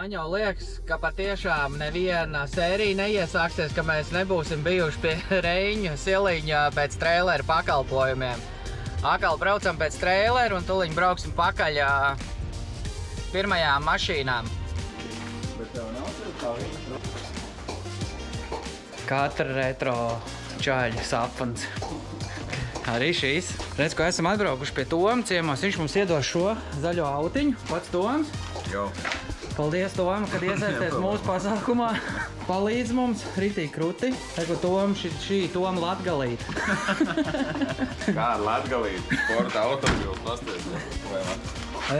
Man jau liekas, ka patiešām neviena sērija neiesāksies, ka mēs nebūsim bijuši pie Reiņa Siliņa pēc traileru pakalpojumiem. Akal braucam pēc traileru un tuliņ brauksim pakaļ pirmajām mašīnām. Bet tev nav tā viņa? Katra retro čaļa sapns. Arī šīs. Redz, ko esam atbraukuši pie Toma ciemos. Viņš mums iedos šo zaļo autiņu. Pats Toms. Jo. Paldies, Tom, kad iesaisties mūsu pasākumā. Palīdz mums, ritīgi kruti. Teku, Tom, šī Toma latgalīte. Kā ar latgalīti? Sporta automobīlu pasties, vai man?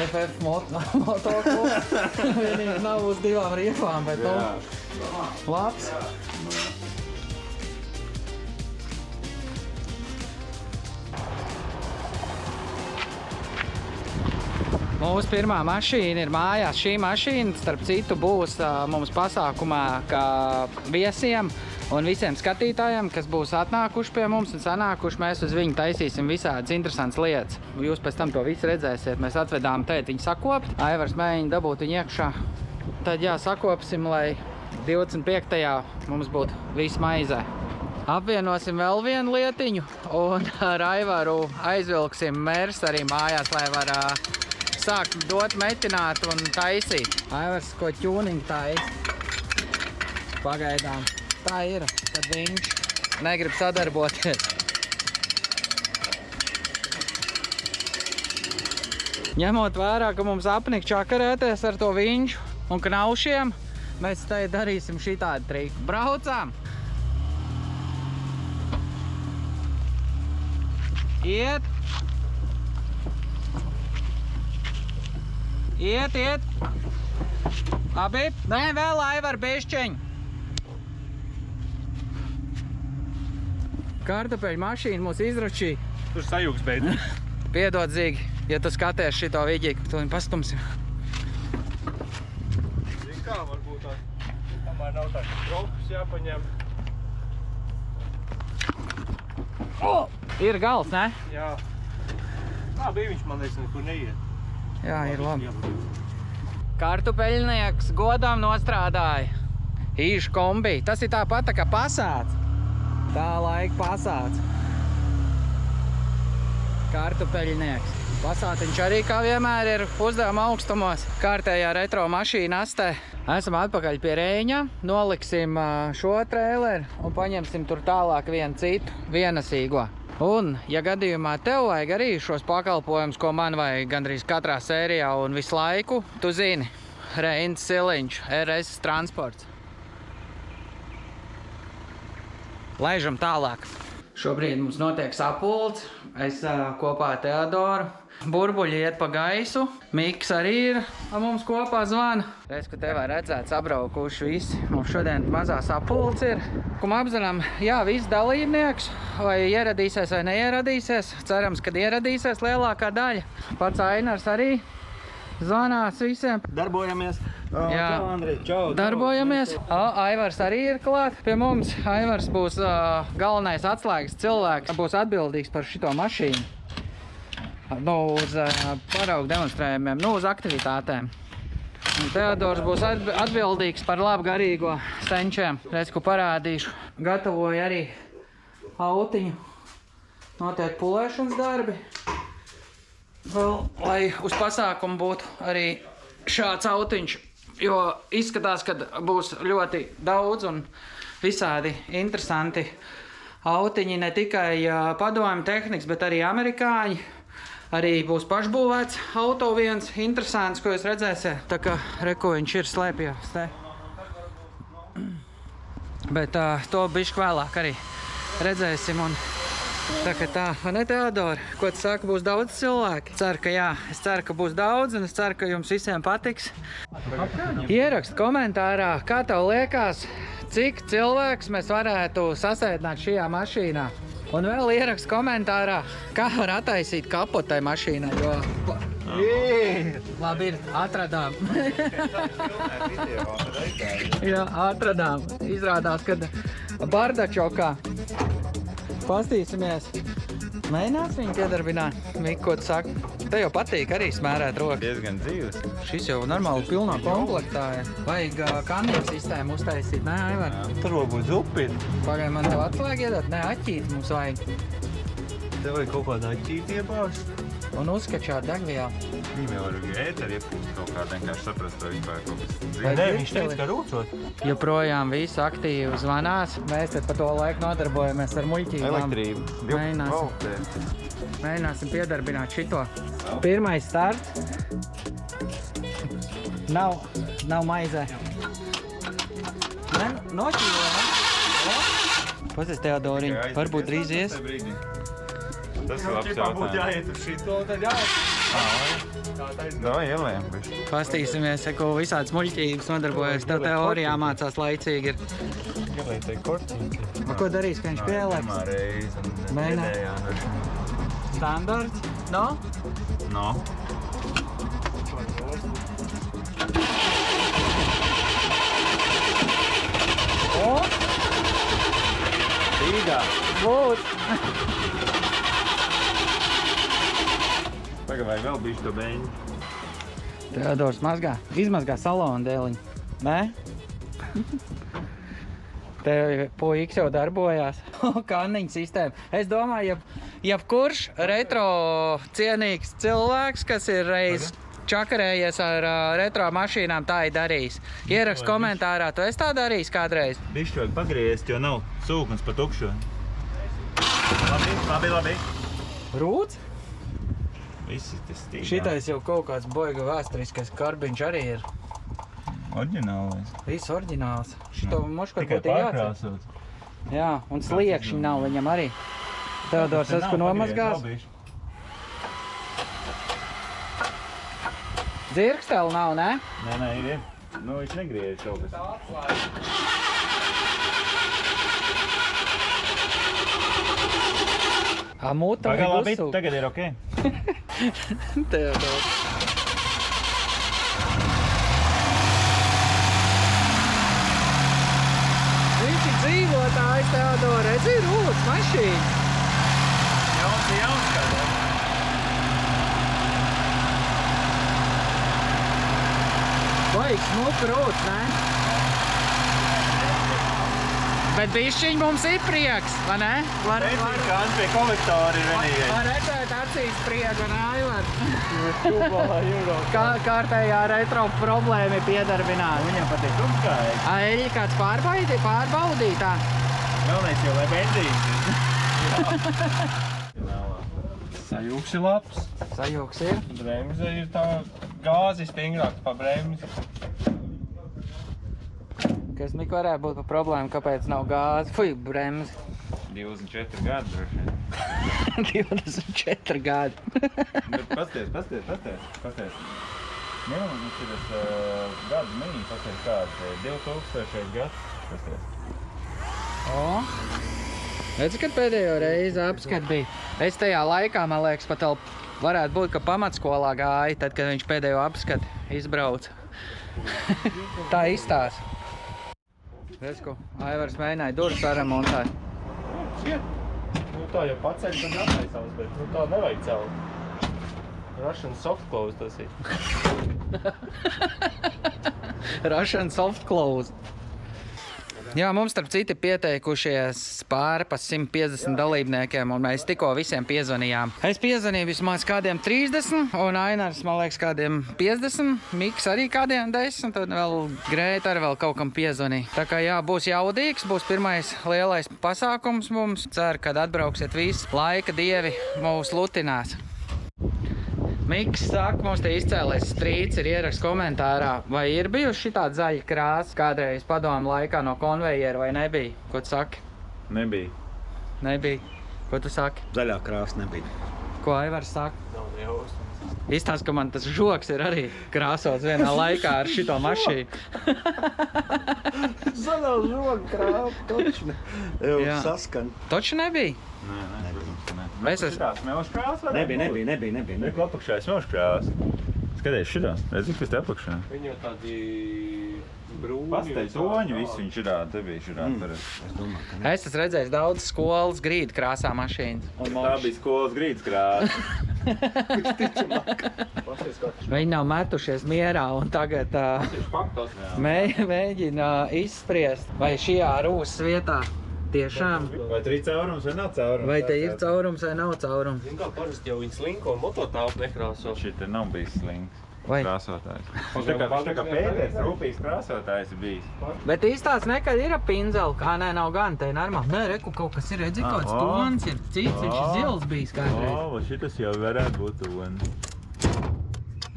FF motoklubs. Vienīgi nav uz divām riepām, bet labs. Mūsu pirmā mašīna ir mājās. Šī mašīna, starp citu, būs mums pasākumā kā viesiem un visiem skatītājiem, kas būs atnākuši pie mums un sanākuši. Mēs uz viņu taisīsim visādas interesantas lietas. Jūs pēc tam to visu redzēsiet. Mēs atvedām tētiņu sakopt. Aivars mēģina dabūt viņu iekšā. Tad jā, sakopsim, lai 25. mums būtu viss maizē. Apvienosim vēl vienu lietiņu un ar Aivaru aizvilksim mērs arī mājās, lai var sākt dot metināt un taisīt. Aivars, ko ķūniņu taisa. Pagaidām. Tā ir, kad viņš negrib sadarboties. Ņemot vērā, ka mums apnika čakarēties ar to viņu un knaušiem, mēs te darīsim šitādu triku. Braucām! Iet! Iet! Labi? Nē, vēl Aivar bišķiņ! Kartupeļu mašīna mūs izručīja. Tur sajūgs beidz. Piedod, Zīgi, ja tu skaties šito vidīgu, tu viņu pastumsi. Zini kā, varbūt tā, tomēr nav tā, ka trofus jāpaņem. Ir gals, ne? Jā. Kā bija viņš, man liekas, nekur neiet. Jā, ir labi. Kartupeļnieks godām nostrādāja. Īšu kombi. Tas ir tāpat tā kā pasāts. Tā laika pasāts. Kartupeļnieks. Pasātiņš arī kā vienmēr ir uzdevuma augstumos. Kārtējā retro mašīna astē. Esam atpakaļ pie Reiņa. Noliksim šo traileru un paņemsim tur tālāk vienu citu vienasīgo. Un, ja gadījumā tev vajag arī šos pakalpojumus, ko man vajag gandrīz katrā sērijā un visu laiku, tu zini, Reiņš Siliņš, RS transports. Laižam tālāk. Šobrīd mums notiek sapulcs. Es kopā ar Teodoru. Burbuļi iet pa gaisu. Miks arī ir mums kopā zvana. Redz, ka te var redzēt sabraukuši visi. Mums šodien mazā sapulcs ir. Kum apzinām, jā, visi dalībnieks. Vai ieradīsies vai neieradīsies. Cerams, kad ieradīsies lielākā daļa. Pats Ainars arī zvanās visiem. Darbojamies. Jā, čau, Andrej, čau. Darbojamies. Aivars arī ir klāt pie mums. Aivars būs galvenais atslēgas cilvēks. Būs atbildīgs par šito mašīnu. Uz paraugu demonstrējumiem, uz aktivitātēm. Un Teodors būs atbildīgs par labu garīgo stenčiem. Redz, ko parādīšu. Gatavoju arī autiņu. Notiek pulēšanas darbi. Vēl, lai uz pasākumu būtu arī šāds autiņš. Jo izskatās, ka būs ļoti daudz un visādi interesanti autiņi. Ne tikai padomju tehnikas, bet arī amerikāņi. Arī būs pašbūvēts auto viens interesants, ko jūs redzēsiet. Tā kā reku viņš ir slēpjās te. Bet to bišķi vēlāk arī redzēsim. Un tā kā tā, vai ne, Teodori? Ko tu saki, būs daudz cilvēki? Ceru, ka jā. Es ceru, ka būs daudz un es ceru, ka jums visiem patiks. Ierakst komentārā, kā tev liekas, cik cilvēks mēs varētu sasēdināt šajā mašīnā. Un vēl ierakst komentārā, kā var attaisīt kapotai mašīnai, jo... Labi ir, atradām. Jā, atradām. Izrādās, kad bardačokā. Pastīsimies. Mēģinās viņu piedarbināt? Mik, ko tu saki? Te jau patīk arī smērēt rokas. Diezgan dzīves. Šis jau normāli pilnā komplektā. Vajag kanību sistēmu uztaisīt, ne, Aivar? Tur varbūt zupīt. Pagai man tev atslēgu iedot? Nē, aķīt mums vajag. Tev vajag kaut kādā ķīti iebāzt. Un uzskačāt degvielu. Viņam jau var ēteri iepūst kaut kā, vienkārši saprast, vai vispār kaut kas Vai dzīves. nē, viņš teica, ka rūcot. Joprojām visi aktīvi zvanās. Mēs te pa to laiku nodarbojamies ar muļķībām. Elektrību. Mēģināsim piedarbināt šito. Pirmais starts. Nav maizē. Noķīvo, ne? Pasies, Teodoriņ, varbūt drīz ies. Tas ir labs jautājums. Jāiet uz šito, tad jāiet. Davai, ielējam. Pastīsimies, ko visādas muļķības nodarbojas. Tev teorijā mācās laicīgi ir. Ielējam te kortīti. Ko darīs, ka viņš pielēks? Pirmā reize. Mēģinā. Standarts? No? No. O! Tīgā. Būt! Tagad vajag vēl bišķi to beņu. Teodors izmazgā salonu dēliņu. Nē? Te puikas jau darbojās. Kanniņu sistēma. Es domāju, jebkurš retro cienīgs cilvēks, kas ir reiz čakarējies ar retro mašīnām, tā ir darījis. Ierakst komentārā, tu esi tā darījis kādreiz? Bišķi vajag pagriezt, jo nav sūknis pa tukšu. Labi. Rūts? Visi tas tīgā. Šitais jau kaut kāds boiga vēsturiskais karbiņš arī ir. Oriģinālais. Viss oriģināls. Šito moškot Tikai būtu jācer. pārkrāsot. Jā, un sliekšņi nav viņam arī. Teodors, esmu nomazgās. Dzirksteli nav, ne? Nē, ir. Nu, viņš negriež kaut kas. Mūta Pagā, vajag labi, uzsūkt. tagad ir ok. Teodors. Viņš ir dzīvotājs, Teodor. Redzi, rūts mašīna. Jauns kādā. Vajag smuku rūts, ne? Bet bišķiņ mums ir prieks, vai ne? Var pie kolektori ir vienīgais. Var redzēt acīs prieku, ne, Aivar? Kārtējā retro problēma ir piedarbināta. Viņam patīk umskāja. Eļi kāds pārbaudītā? Galvenais jau, lai benzīns. Sajūgs ir labs. Sajūgs ir. Bremze ir tā gāzi stingrāk pa bremzi. Kas Mika varētu būt par problēmu, kāpēc nav gāzi? Fui, bremzi. 24 gadi droši. 24 gadi. Bet pasties. Jā, mums ir tas gadu mini, pasties kāds, 2000 gads, pasties. O, redzi, kad pēdējo reizi apskat bija. Es tajā laikā, man liekas, pat vēl varētu būt, ka pamatskolā gāja, tad, kad viņš pēdējo apskatu izbrauca. Tā izstās. Redz, ko Aivars mēģināja durvis remontēt. Nu tā jau paceļ, tad atlaisās, bet nu tā nevajag celt. Russian soft close tas ir. Russian soft close. Jā, mums starp citu pieteikušies pāri pa 150 dalībniekiem, un mēs tikko visiem piezvanījām. Es piezvanīju vismaz kādiem 30, un Ainars, man liekas, kādiem 50, Miks arī kādiem 10, tad vēl Grēta arī vēl kaut kam piezvanīja. Tā kā jā, būs jaudīgs, būs pirmais lielais pasākums mums. Ceru, kad atbrauksiet visi, laika dievi mūs lutinās. Miks saka, mums te izcēlēs strīds, ir ieraksts komentārā, vai ir bijuši šitāda zaļa krāsa kādreiz padomu laikā no konvejera, vai nebija? Ko tu saki? Nebija. Nebija. Ko tu saki? Zaļā krāsa nebija. Ko Aivars saka? Nav nejausmas. Izstāst, ka man tas žoks ir arī krāsots vienā laikā ar šito mašīnu. Zaļā žoga krāpa, točne. Jā. Saskan. Toči nebija? Nē, protams, ka nē. Mēs esam- Šitā smelšu krāsa varētu būt? Nebija. Neko apakšā ir smelšu krāsa. Skaties šitā. Redzi, kas te apakšā? Viņi jau tādi brūni. Pastāj toņu visu viņš šitā, te bija šitā. Es domāju, ka ne. Es esmu redzējis daudz skolas grīdu krāsā mašīnas. Tā bija skolas grīdas krāsa. Viņi nav metušies mierā un tagad mēģina izspriest, vai šajā rūsas vietā tiešām, Vai tur ir caurums vai nav caurums? vai te ir caurums vai nav caurums. Zin kā parasti jau viņi slinko un mototāpu nekrāso. Šita nav bijis slings. Vai? Krāsotājs. Viņš tā kā Pēters rūpīgs krāsotājs ir bijis. Bet īstās nekad ir pinzeli, kā nē, nav gan, te ir normāli. Nē, reku kaut kas ir, redzi, kāds tons ir, cits, viņš ir zils bijis kādreiz. Šitas jau varētu būt tons.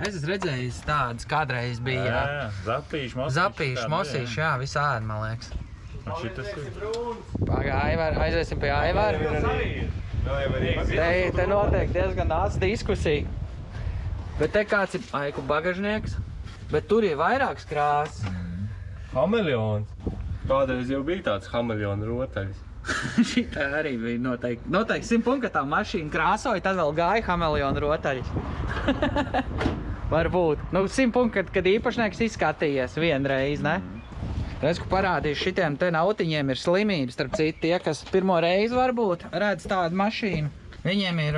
Es esmu redzējis tādas, kādreiz bija, Zapīši, mosīši. zapīši, mosīši, jā, visādi, man liekas. Šitas ir. Pagā, Aivar, aiziesim pie Aivara. Te notiek diezgan āds diskusija. Bet te kāds ir aiku bagažnieks, bet tur ir vairākas krāsas. Hameleons. Kādreiz jau bija tāds hameleona rotaļs. Šitā arī bija noteikti 100 punkti, ka tā mašīna krāsoja, tad vēl gāja hameleona rotaļas. Varbūt. Nu, 100 punkti, kad īpašnieks izskatījies vienreiz, ne? Redz, ko parādīšu, šitiem te nautiņiem ir slimības, starp citu tie, kas pirmo reizi varbūt redz tādu mašīnu. Viņiem ir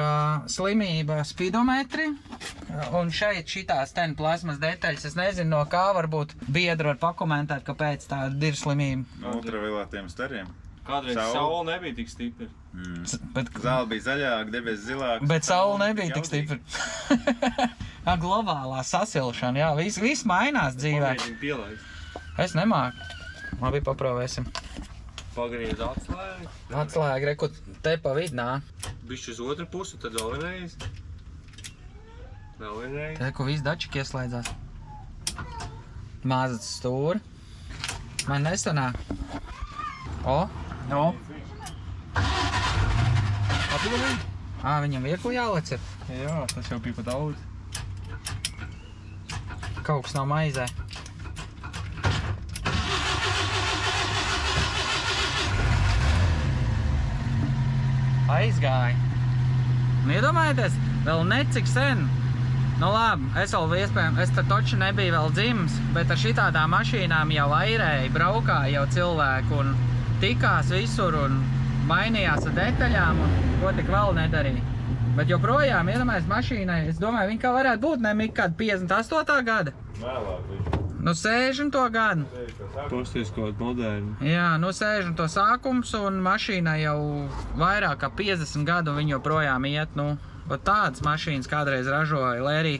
slimība spidometri, un šeit šitās ten plasmas detaļas, es nezinu no kā, varbūt biedri var pakomentēt, kāpēc tāda ir slimība. Ultraviolētiem stariem. Kādreiz saule nebija tik stipra. Zāle bija zaļāka, debes zilāks. Bet saule nebija tik stipra. Globālā sasilšana, jā, viss mainās dzīvē. Pamēģini pielaist. Es nemāku. Labi, paprovēsim. Pagriez atslēgu. Atslēga, reku, te pa vidnā. Bišķi uz otru pusi, tad vēl vienreiz. Vēl vienreiz. Reku, viss dačiki ieslēdzās. Mazats stūri. Man nesanāk. O, no. Apilīgi? Viņam viegli jālec ir. Jā, tas jau bija pa daudz. Kaut kas nav maizē. Aizgāja. Nu, iedomājieties, vēl necik sen. Nu labi, es vēl iespējams, es te toči nebiju vēl dzimis, bet ar šitādām mašīnām jau airēja, braukāja jau cilvēku un tikās visur un mainījās ar detaļām un ko tik vēl nedarīja. Bet joprojām, iedomājies mašīnai, es domāju, viņa kā varētu būt, nemik kāda 58. gada. Vēlāk viņš. Nu 60. gadu. Posties kaut moderni. Jā, nu 60. sākums un mašīnai jau vairāk kā 50 gadu viņa joprojām iet, nu. Bet tādas mašīnas kādreiz ražoja, lai arī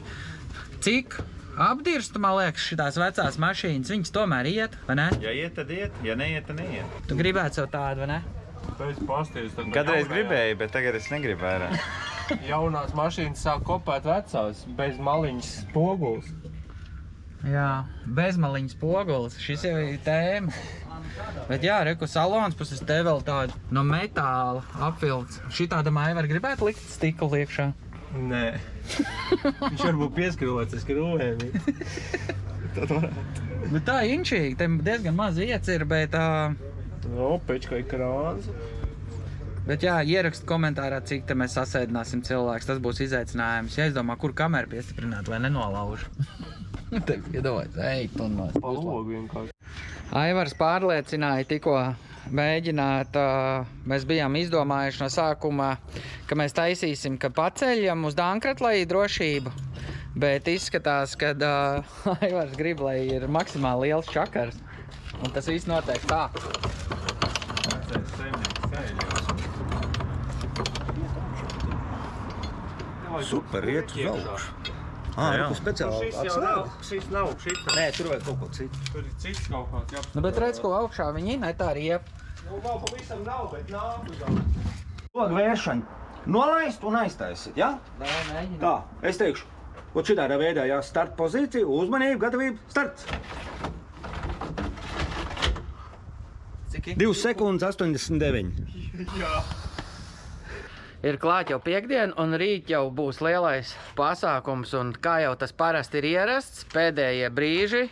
cik apdirstu, man liekas, šitās vecās mašīnas, viņas tomēr iet, vai ne? Ja iet, tad iet, ja neiet, tad neiet. Tu gribētu sev tādu, vai ne? Pēc posties, tad Kadreiz gribēju, bet tagad es negribu vairāk. Jaunās mašīnas sāk kopēt vecās, bez maliņas spoguls. Jā, bezmaliņas pogulis, šis jau ir tēma. Bet jā, reku salons puses te vēl tādu no metāla apvilkts. Šitādam Aivar gribētu likt stiklu iekšā? Nē. Viņš varbūt pieskrūvēts ar skrūvēm. Tad varētu. Bet tā inčīgi, te diezgan maz iets ir, bet No, pečkai krāns. Bet jā, ierakst komentārā, cik te mēs sasēdināsim cilvēks. Tas būs izaicinājums. Ja es domāju, kur kameru piestiprināt, lai nenolaužu. Te iedomājies, ej, tunmās. Pa logu vienkārši. Aivars pārliecināja tikko mēģināt, mēs bijām izdomājuši no sākuma, ka mēs taisīsim, ka paceļam uz Dankratlai drošību, bet izskatās, ka Aivars grib, lai ir maksimāli liels čakars. Un tas viss notiek tā. Super, iet uz augšu. Reku speciāli atslēga. Šis nav, šita. Nē, tur vajag kaut ko citu. Tur ir cits kaut kāds, jā. Nu, bet redz, ko augšā viņi ne tā riep. Nu, vēl pavisam nav, bet nāk uz augšu. Logu vēršanu. Nolaist un aiztaisīt, jā? Vai mēģināt? Tā, es teikšu. Ot šitādā veidā, jā, start pozīcija, uzmanība, gatavība, starts. Cik 2 sekundes 89. Jā. Ir klāt jau piekdiena, un rīt jau būs lielais pasākums, un kā jau tas parasti ir ierasts, pēdējie brīži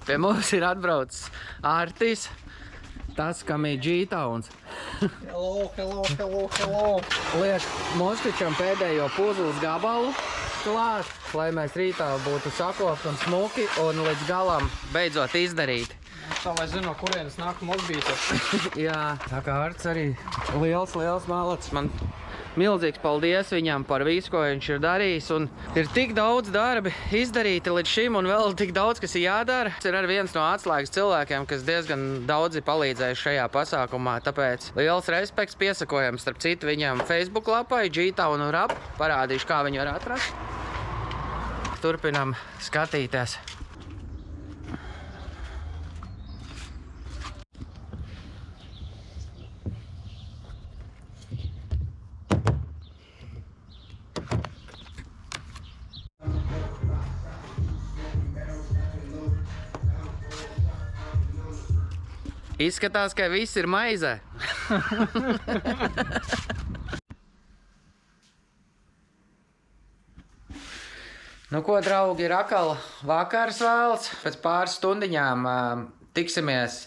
pie mums ir atbraucis Artis, tas, kam ir G-Towns. Hello. Liek Moskvičam pēdējo puzles gabalu klāt, lai mēs rītā būtu sakopt un smuki, un līdz galam beidzot izdarīti. Tā, lai zinu, no kurienes nāk mozbītes. Jā, tā kā Arts arī liels malacis man Milzīgs paldies viņam par visu, ko viņš ir darījis. Un ir tik daudz darbi izdarīti līdz šim un vēl tik daudz, kas ir jādara. Tas ir arī viens no atslēgas cilvēkiem, kas diezgan daudzi palīdzējuši šajā pasākumā. Tāpēc liels respekts, piesakojam starp citu viņam Facebook lapai, G-Town un Rap. Parādīšu, kā viņu var atrast. Turpinam skatīties. Izskatās, ka viss ir maizē. Nu ko, draugi, ir atkal vakars vēls. Pēc pāris stundiņām tiksimies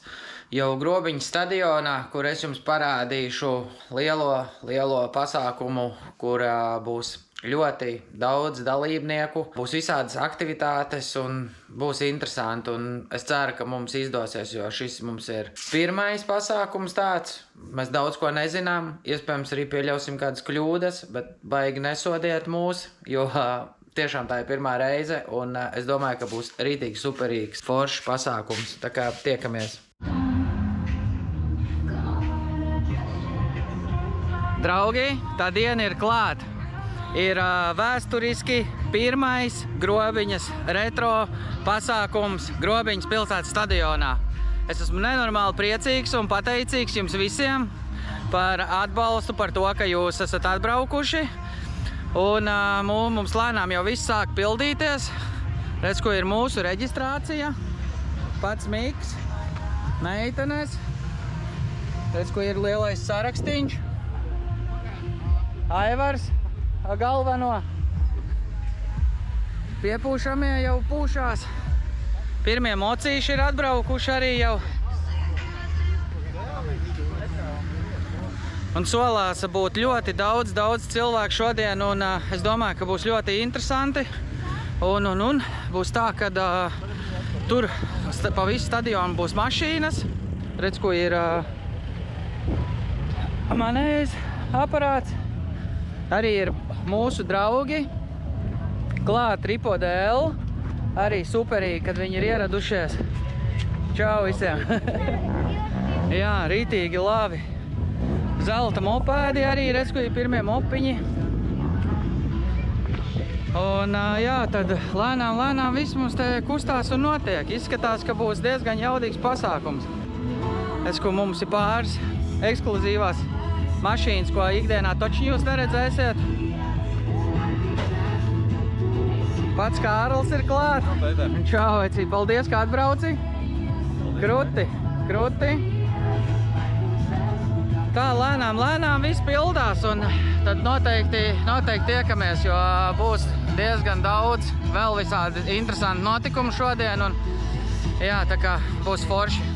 jau Grobiņu stadionā, kur es jums parādīšu lielo pasākumu, kur būs ļoti daudz dalībnieku, būs visādas aktivitātes un būs interesanti. Un es ceru, ka mums izdosies, jo šis mums ir pirmais pasākums tāds. Mēs daudz ko nezinām, iespējams arī pieļausim kādas kļūdas, bet baigi nesodiet mūs, jo tiešām tā ir pirmā reize un es domāju, ka būs rītīgi superīgs, foršs pasākums. Tā kā tiekamies. Draugi, tā diena ir klāta. Ir vēsturiski pirmais Grobiņas retro pasākums Grobiņas pilsētas stadionā. Es esmu nenormāli priecīgs un pateicīgs jums visiem par atbalstu, par to, ka jūs esat atbraukuši. Un mums lēnām jau viss sāk pildīties. Redz, ko ir mūsu reģistrācija. Pats Miks, meitenes. Redz, ko ir lielais sarakstīņš. Aivars. Galveno. Piepūšamie jau pūšās. Pirmie mocīši ir atbraukuši arī jau. Un solās būt ļoti daudz cilvēku šodien, un es domāju, ka būs ļoti interesanti. Un būs tā, ka tur pa visu stadionu būs mašīnas. Redz, ko ir manējs aparāts. Arī ir mūsu draugi, klāt Tripode L, arī superīgi, kad viņi ir ieradušies. Čau visiem! Jā, rītīgi labi. Zelta mopēdi arī, redz, ko ir pirmie mopiņi. Un jā, tad lēnām viss mums te kustās un notiek. Izskatās, ka būs diezgan jaudīgs pasākums. Redz, ko mums ir pāris ekskluzīvās mašīnas, ko ikdienā toči jūs neredzēsiet. Pats Kārls ir klāt. Čau, Eci, paldies, kā atbrauci. Kruti. Tā lēnām viss pildās, un tad noteikti tiekamies, jo būs diezgan daudz vēl visādi interesanti notikumi šodien, un jā, tā kā būs forši.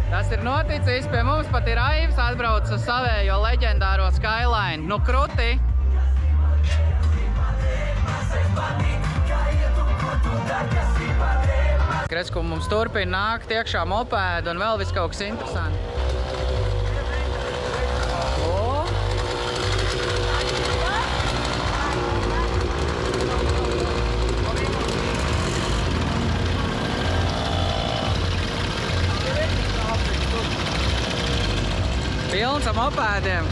Tas ir noticis, pie mums pat ir Aivs atbraucis uz savējo leģendāro Skyline. Nu, kruti! Redz, ko mums turpina nākt iekšā mopēdi un vēl viss kaut kas interesanti. Pilns ar mopēdiem.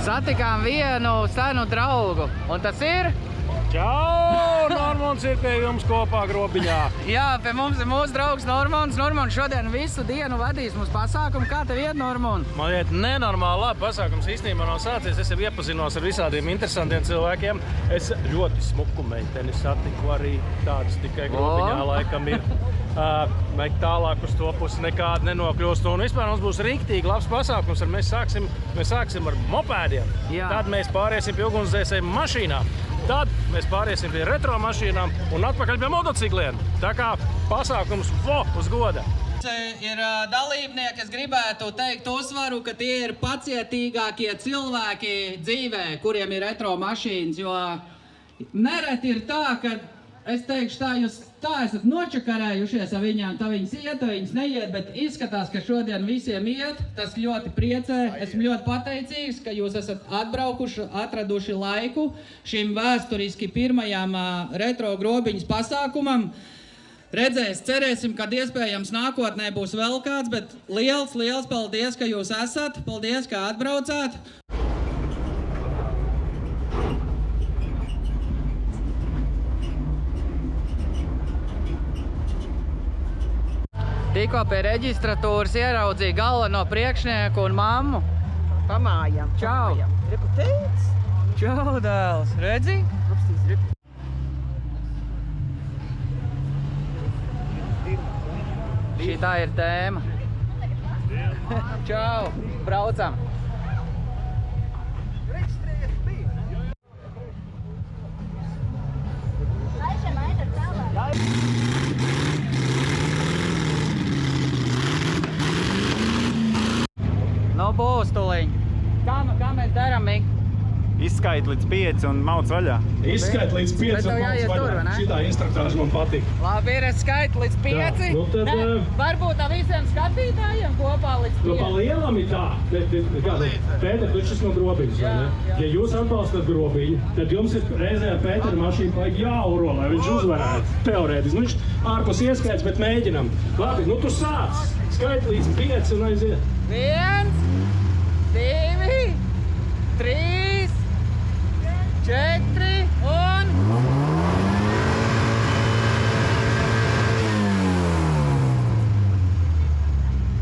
Satikām vienu senu draugu, un tas ir? Čau! Normons ir pie jums kopā Grobiņā. Jā, pie mums ir mūsu draugs Normons. Normons šodien visu dienu vadīs mums pasākumu. Kā tev iet, Normon? Man iet nenormāli labi. Pasākums īstenībā nav sācies. Es jau iepazinos ar visādiem interesantiem cilvēkiem. Es ļoti smuku meiteni satiku arī. Tādas tikai Grobiņā laikam ir. Vajag tālāk uz to pusi nekādi nenokļūst. Un vispār mums būs riktīgi labs pasākums. Mēs sāksim ar mopēdiem. Jā. Tad mēs pāriesim pie ugunsdzēsēju mašīnām. Tad mēs pāriesim pie retro mašīnām un atpakaļ pie motocikliem. Tā kā pasākums uz goda. Ir dalībnieki, es gribētu teikt uzsvaru, ka tie ir pacietīgākie cilvēki dzīvē, kuriem ir retro mašīnas, jo nereti ir tā, ka es teikšu tā, jūs tā esat nočakarējušies ar viņām, tā viņas iet, tā viņas neiet, bet izskatās, ka šodien visiem iet, tas ļoti priecē. Esmu ļoti pateicīgs, ka jūs esat atbraukuši, atraduši laiku šim vēsturiski pirmajām retro grobiņas pasākumam. Cerēsim, kad iespējams nākotnē būs vēl kāds, bet liels paldies, ka jūs esat, paldies, ka atbraucāt. Tikko pie reģistratūras ieraudzīja galveno priekšnieku un mammu. Pamājām. Čau. Reputēts. Čau, dēls. Redzi? Šitā ir tēma. Čau. Braucam. Nu būs tuliņ. Kā mēs darām, Mik? Izskait līdz 5 un mauc vaļā. Izskait līdz 5 Bet tev un jāiet mauc tur, vai vaļā. ne? Šitā instruktāža man patīk. Labi, ir, es skaitu līdz 5. Nu tad, Varbūt ar visiem skatītājiem kopā līdz 5. Nu, pa lielam ir tā. Pēter, tu šis no grobiņas, vai ne? Ja jūs atbalstat grobiņu, tad jums ir reizē ar Pēteru mašīnu vajag jāuro, lai viņš uzvarētu. Teorētiski. Nu, viņš ārpus ieskaits, bet mēģinam. Labi, nu tu sāc. Skait līdz 5 un aiziet. 1, 2, 3, 4 un...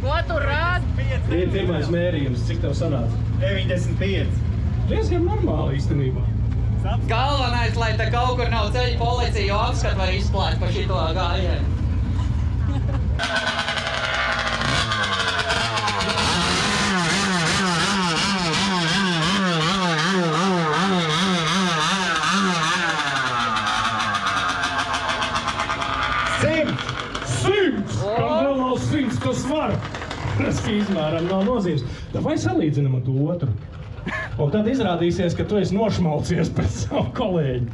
Ko tu rādi? Ir pirmais mērījums, cik tev sanāca? 95. Diezgan normāli īstenībā. Galvenais, lai te kaut kur nav ceļa policija, jo apskat var izplāt pa šito gājienu. Kam vēl nav 100, kas var? Reski izmēram nav nozīmes. Vai salīdzinam ar to otru? Un tad izrādīsies, ka tu esi nošmalcies pēc savu kolēģi.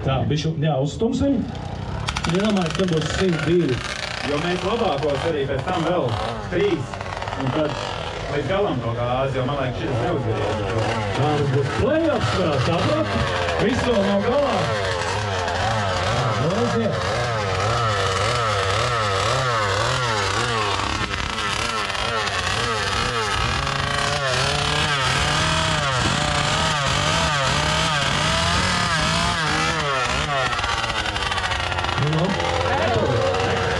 Tā, bišu, jā, uzstumsim. Iedomājies, ka būs 102. Jo mēs labākos arī pēc tam vēl 3. Un tad līdz galam to gāzi, jo man liekas šis neuzgarīgi. Tā, mums būs play-offs vēl, saprot? Viss vēl nav galā. Aiziet.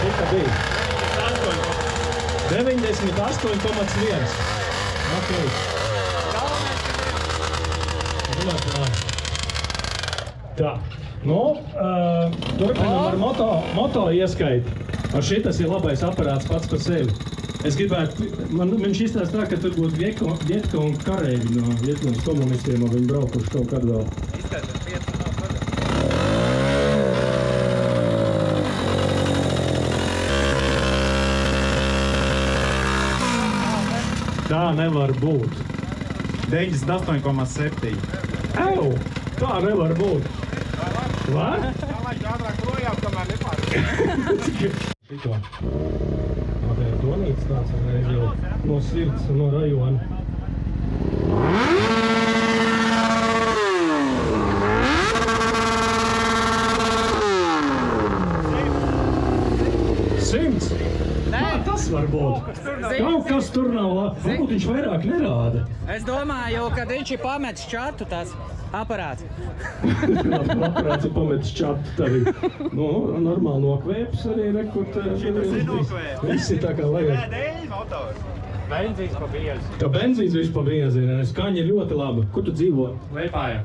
Cik bija? 98,1. Okay. Tā. Nu, turpinam ar moto ieskaitu. Ar šitas ir labais aparāts pats par sevi. Es gribētu, viņš izstāsta tā, ka tur būtu Vietka un kareļi no Vietnams komunistiem, un viņi braukuši kaut kad vēl. Tā nevar būt. 98,7. Ew, tā nevar būt. Var? Šito. Tā ir donīts tāds reiz jau no sirds, no rajona. Simts? Kā tas var būt? Kaut kas tur nav labi. Varbūt viņš vairāk nerāda. Es domāju, ka viņš ir pametis čatu tas aparāts. Aparāts ir pametis čatu tavi. Nu, normāli nokvēps arī rekord. Viss ir tā kā vajag. Benzīns pa bieži. Ka benzīns viss pa biezīni. Skaņa ir ļoti laba. Kur tu dzīvo? Liepājā.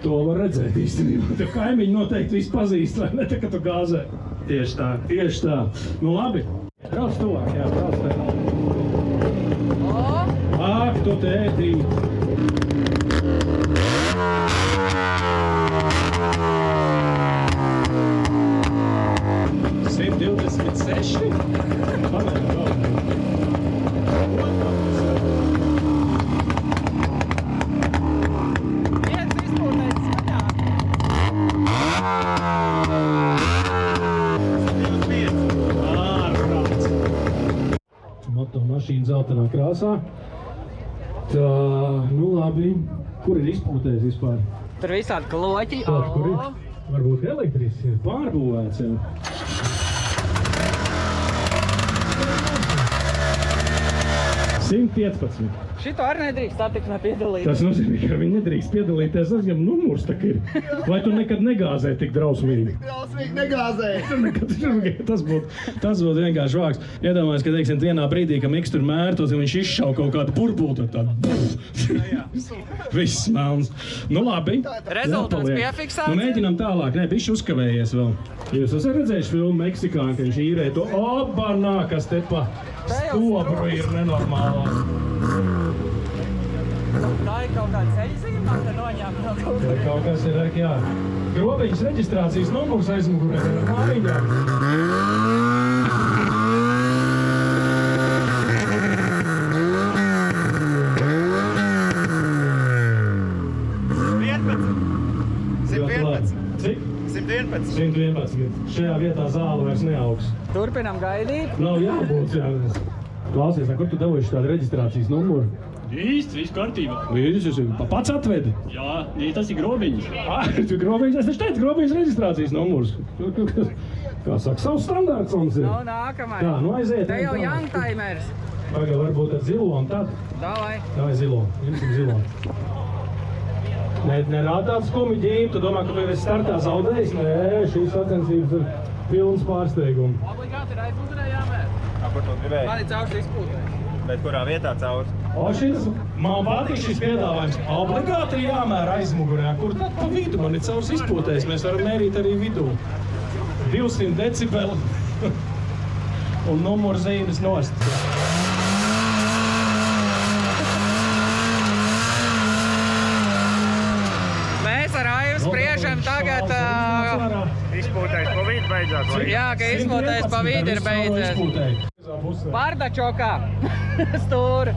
To var redzēt īstenībā. Tev kaimiņi noteikti visu pazīst, vai ne? Tā, ka tu gāzē. Tieši tā. Tieši tā. Nu labi. Brauc tuvāk, jā, brauc tā. Ak, tu tētī. Moto mašīna zeltainā krāsā. Tā, nu labi. Kur ir izpūtējis vispār? Tur visādi kloķi. Kur ir? Varbūt elektrisks ir pārbūvēts jau. 115. Šito arī nedrīkst satiksmē piedalīties. Tas nozīmē, ka viņi nedrīkst piedalīties, tas gan numurs tak ir. Vai tu nekad negāzēji tik drausmīgi? Drausmīgi negāzēji! Tas būtu vienkārši vāks. Iedomājies, ka, teiksim, vienā brīdī, ka Miks tur mērtos, un viņš izšauj kaut kādu burbuli, tad tādu viss melns. Nu labi. Rezultāts piefiksēts. Nu mēģinām tālāk. Nē, bišķi uzkavējies vēl. Jūs esat redzējuši filmu Meksikāni, ka viņš īrē to obanā, kas te pa stobru ir nenormālā. Tā ir kaut kāda ceļzīmā, ka noņēma no kaut kā. Kaut kas ir, jā. Grobiņas reģistrācijas numurs aizmugurē ir mājiņā. Cik? 111. Šajā vietā zāle vairs neaugs. Turpinam gaidīt. Nav jābūt, jā. Klausies, kur tu dabūjuši tādu reģistrācijas numuru? Īsti, viss kārtībā. Pats atvedi? Jā, tas ir grobiņš. Tu grobiņš, es taču teicu, grobiņš reģistrācijas numurs. Kā saka, savs standārts mums ir. Nu, nākamais. Jā, nu aiziet. Te jau youngtimers. Pagad, varbūt ar zilo un tad. Davai. Davai zilo, ņemsim zilo. Nerāda tāds komiģīm, tu domā, ka tu esi startā zaudējis? Nē, šīs sacensības ir pilns pārsteigums. Obligāti ir aizmugurē jāmēr. Kur tu gribēji? Man ir caurs izpūtē. Bet kurā vietā caurs? O, man patīk šis piedāvājums. Obligāti ir jāmēr aizmugurē. Kur tad pa vidu? Man ir caurs izpūtējis. Mēs varam mērīt arī vidū. 200 decibeli un numuru zīmes nost. Mēs ar Aivu spriežam tagad... Izpūtais pa vidu beidzās. Jā, ka izpūtais pa vidu ir beidzies. Bardačokā. Stūri.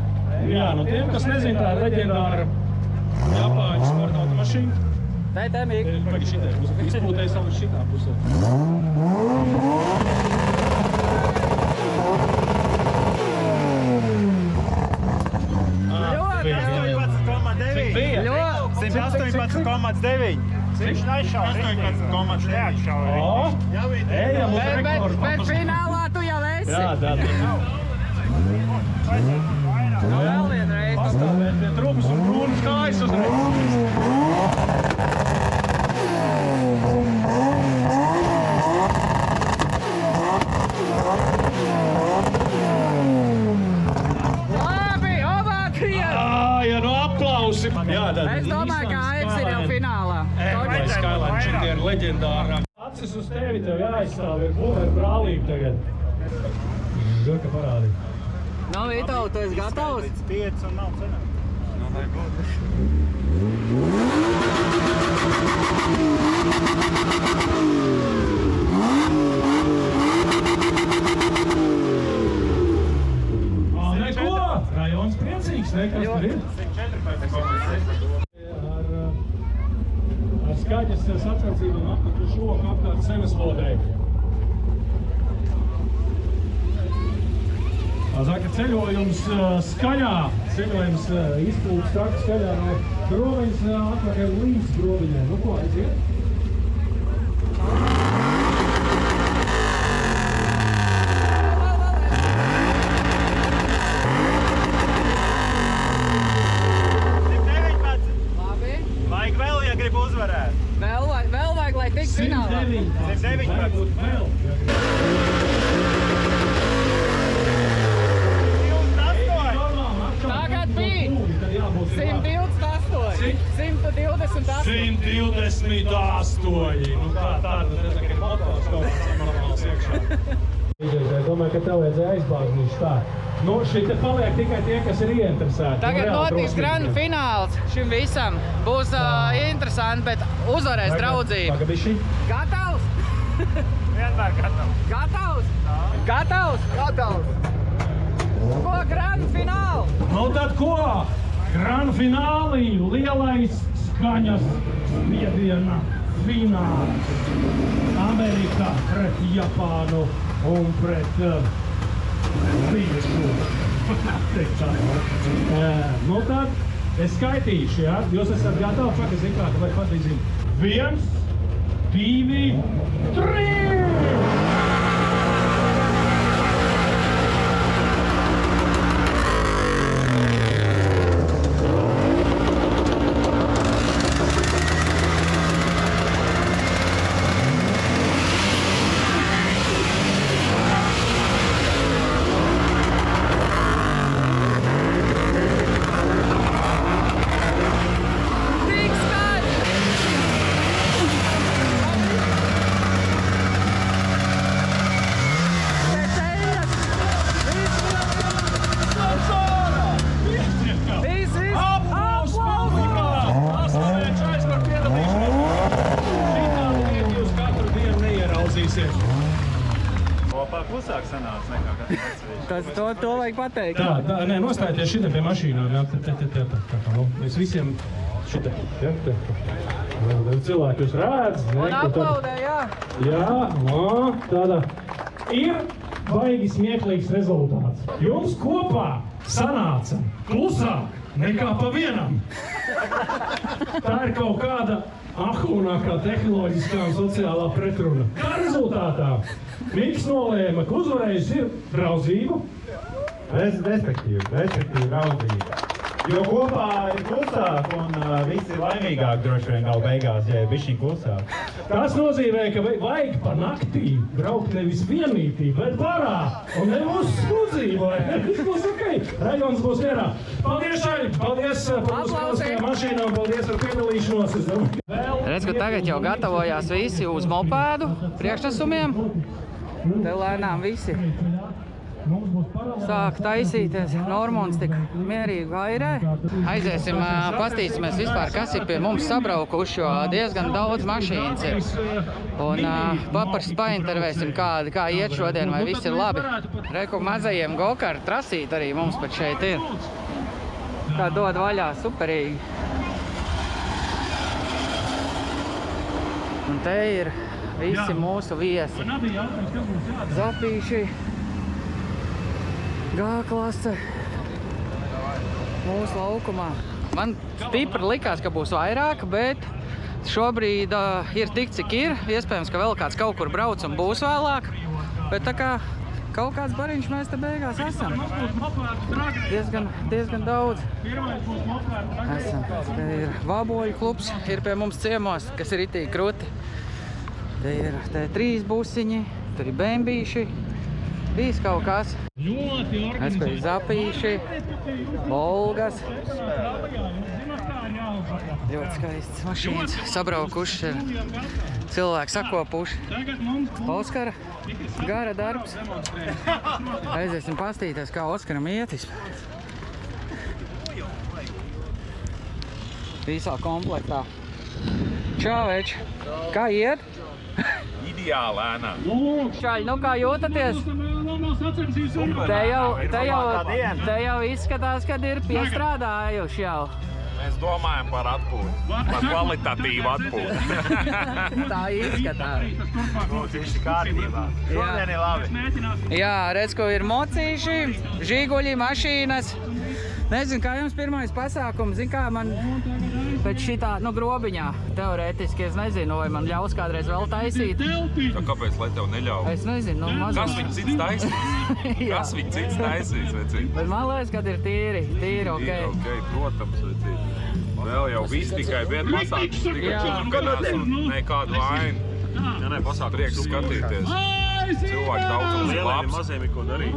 Jā, nu tiem, kas nezin, tā ir leģendāra Japāņu sporta automašīna. Te Mīk. Pagi šitai pusē. Izpūtais savu šitā pusē. Ļoti. 118,9. Viņš neizšauja. 18,9. Neatšauja. Ejam uz rekordu. Bet finālā tu jau esi. Jā, tā. Vēl vienreiz. Pastāvēt pie trūpas un brūnas kājas uzreiz. Labi, ovācija! Jā, nu aplausi. Jā, tad. Es domāju, ka Aivs ir jau finālā. Skyline šeit ir leģendārā. Acis uz tevi tev jāizstāv, ir būvēr brālīgi tagad. Žurka parādi. Nu, Vito, tu esi gatavs? 5 un nav cenā. Nu, lai būtu. Neko! Rajons priecīgs, ne? Kas tur ir? 114,6. Ar skaļas sacensībām apkārt uz roku apkārt Semeslodei. Saka, ceļojums skaļā, ceļojums izpūtas taktu skaļā no groviņas atpakaļ līdz groviņai. Nu ko, aiziet? Labi. Vajag vēl, ja grib uzvarēt. Vēl vajag, lai tik finālā. 119. Tagad bija 128. 128. 128. Nu tā, tas ir motors kaut kāds normāls iekšā. Es domāju, ka tev vajadzēja aizbāznīt tā. Nu, šī te paliek tikai tie, kas ir ieinteresēti. Tagad notiks grand fināls šim visam. Būs interesanti, bet uzvarēs draudzība. Pagabiši. Gatavs? Vienmēr gatavs. Gatavs? Gatavs? Gatavs! Ko grand fināls? Nu tad ko? Grand finālī lielais skaņas spiediena fināls. Amerika pret Japānu un pret Brīdis, nu tad es skaitīšu, jā? Jūs esat gatavi, čak, es zinu, vai patīzim. 1, 2, 3! Klusāk sanāca nekā katrs atsevišķi. To vajag pateikt. Tā, nē, nostājieties šitā pie mašīnām, jā, nu, mēs visiem šitā, jā, cilvēki jūs rēdz, ne? Un aplaudē, jā. Jā, tāda ir baigi smieklīgs rezultāts. Jums kopā sanāca klusāk nekā pa vienam. Tā ir kaut kāda ahūnākā tehnoloģiskā un sociālā pretruna. Kā rezultātā Miks nolēma, ka uzvarējis ir draudzība. Respektīvi draudzība. Jo kopā ir klusāk un visi ir laimīgāk droši vien gal beigās, ja ir bišķiņ klusāk. Tas nozīmē, ka vajag pa naktī braukt nevis vienmītī, bet barā. Un ne mūsu skudzību, viss būs ok. Rajons būs mierā. Paldies, Šaļi! Paldies par uzklauskajām mašīnām, paldies par piedalīšanos. Redz, ka tagad jau gatavojās visi uz mopēdu priekšnesumiem. Te lēnām visi sāk taisīties. Normons tik mierīgi vairē. Aiziesim, pastīsimies vispār, kas ir pie mums sabraukuši, jo diezgan daudz mašīnas ir. Un paintervēsim, kā iet šodien, vai viss ir labi. Reku mazajiem go-kart trasīt arī mums pat šeit ir. Kā dod vaļā, superīgi. Un te ir visi mūsu viesi. Zapīši, G-klase, mūsu laukumā. Man stipri likās, ka būs vairāk, bet šobrīd ir tik, cik ir. Iespējams, ka vēl kāds kaut kur brauc un būs vēlāk. Bet tā kā kaut kāds bariņš mēs te beigās esam. Diezgan daudz esam. Te ir Vaboļu klubs, ir pie mums ciemos, kas ir itīgi kruti. Te ir 3 busiņi, tur ir bembīši, viss kaut kas. Es kā ir zapīši, Volgas. Ļoti skaists mašīnas sabraukuši, ir cilvēki sakopuši. Oskara, gara darbs. Aiziesim pastīties, kā Oskaram ietis. Visā komplektā. Čau, veči! Kā iet? Ideāli ēnā. Čaļi, nu kā jūtaties? Te jau izskatās, kad ir piestrādājuši jau. Mēs domājam par atpūti, par kvalitatīvu atpūti. Tā izskatās. Mums viss kārtībā. Šodien ir labi. Jā, redz, ko ir mocīši, žīguļi, mašīnas. Nezinu, kā jums pirmais pasākums, zin kā man pēc šitā, grobiņā, teorētiski, es nezinu, vai man ļaus kādreiz vēl taisīt. Kāpēc, lai tev neļauj? Es nezinu, mazāk. Kas viņu cits taisīs? Kas viņu cits taisīs, vecīt? Bet man liekas, kad ir tīri, ok. Ok, protams, vecīt. Vēl jau viss tikai vien pasākums, tikai čurkanās un nekādu vainu. Prieks skatīties. Cilvēki daudz un labs. Maziem ir ko darīt.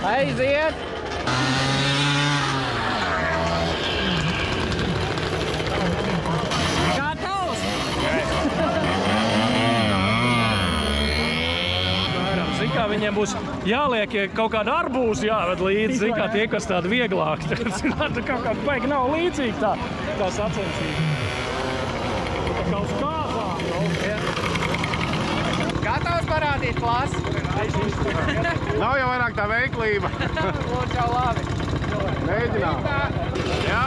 Aiziet! Gatavs! Zin kā viņiem būs jāliek, ja kaut kāda arbūza jāved līdzi, zin kā tie, kas tādi vieglāki. Kaut kāda baigi nav līdzīgi tā sacensība. Tā kā uz kāzām, Gatavs parādīt klasi? Nav jau vairāk tā veiklība. Lūdzu, jau labi. Mēģinām. Jā.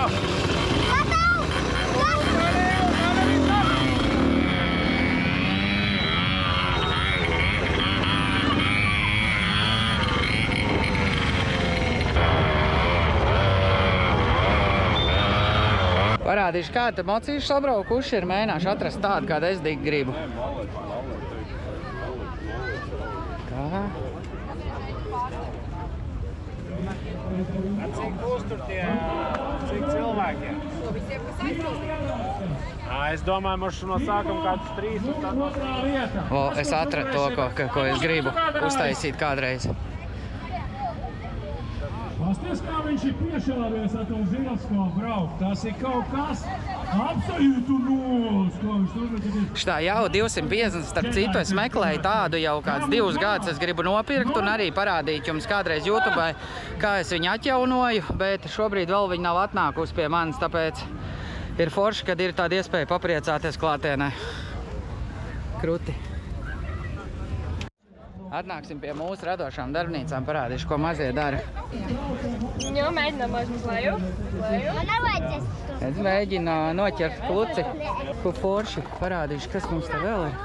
Parādīšu, kāda mocīšu sabraukuši ir mēģināšu atrast tādu, kādu es tik gribu. Tā. Cik būs tur tie, cik cilvēkiem? Es domāju, mums no sākuma kādus 3 un tad no tā vieta. O, es atradu to, ko es gribu uztaisīt kādreiz. Pasties, kā viņš ir piešāvies ar to ziloskopu braukt. Tas ir kaut kas absolūti nulles, ko viņš tur ir. Šitā jau 250, starp citu, es meklēju tādu jau kāds 2 gadus. Es gribu nopirkt un arī parādīt jums kādreiz YouTube, kā es viņu atjaunoju, bet šobrīd vēl viņa nav atnākusi pie manis, tāpēc ir forši, kad ir tāda iespēja papriecāties klātienē. Kruti. Atnāksim pie mūsu radošām darbnīcām, parādīšu, ko mazie dara. Jo, mēģinām uz leju. Man nevajadzēs. Es mēģinu noķert kluci. Ko forši parādīšu, kas mums te vēl ir.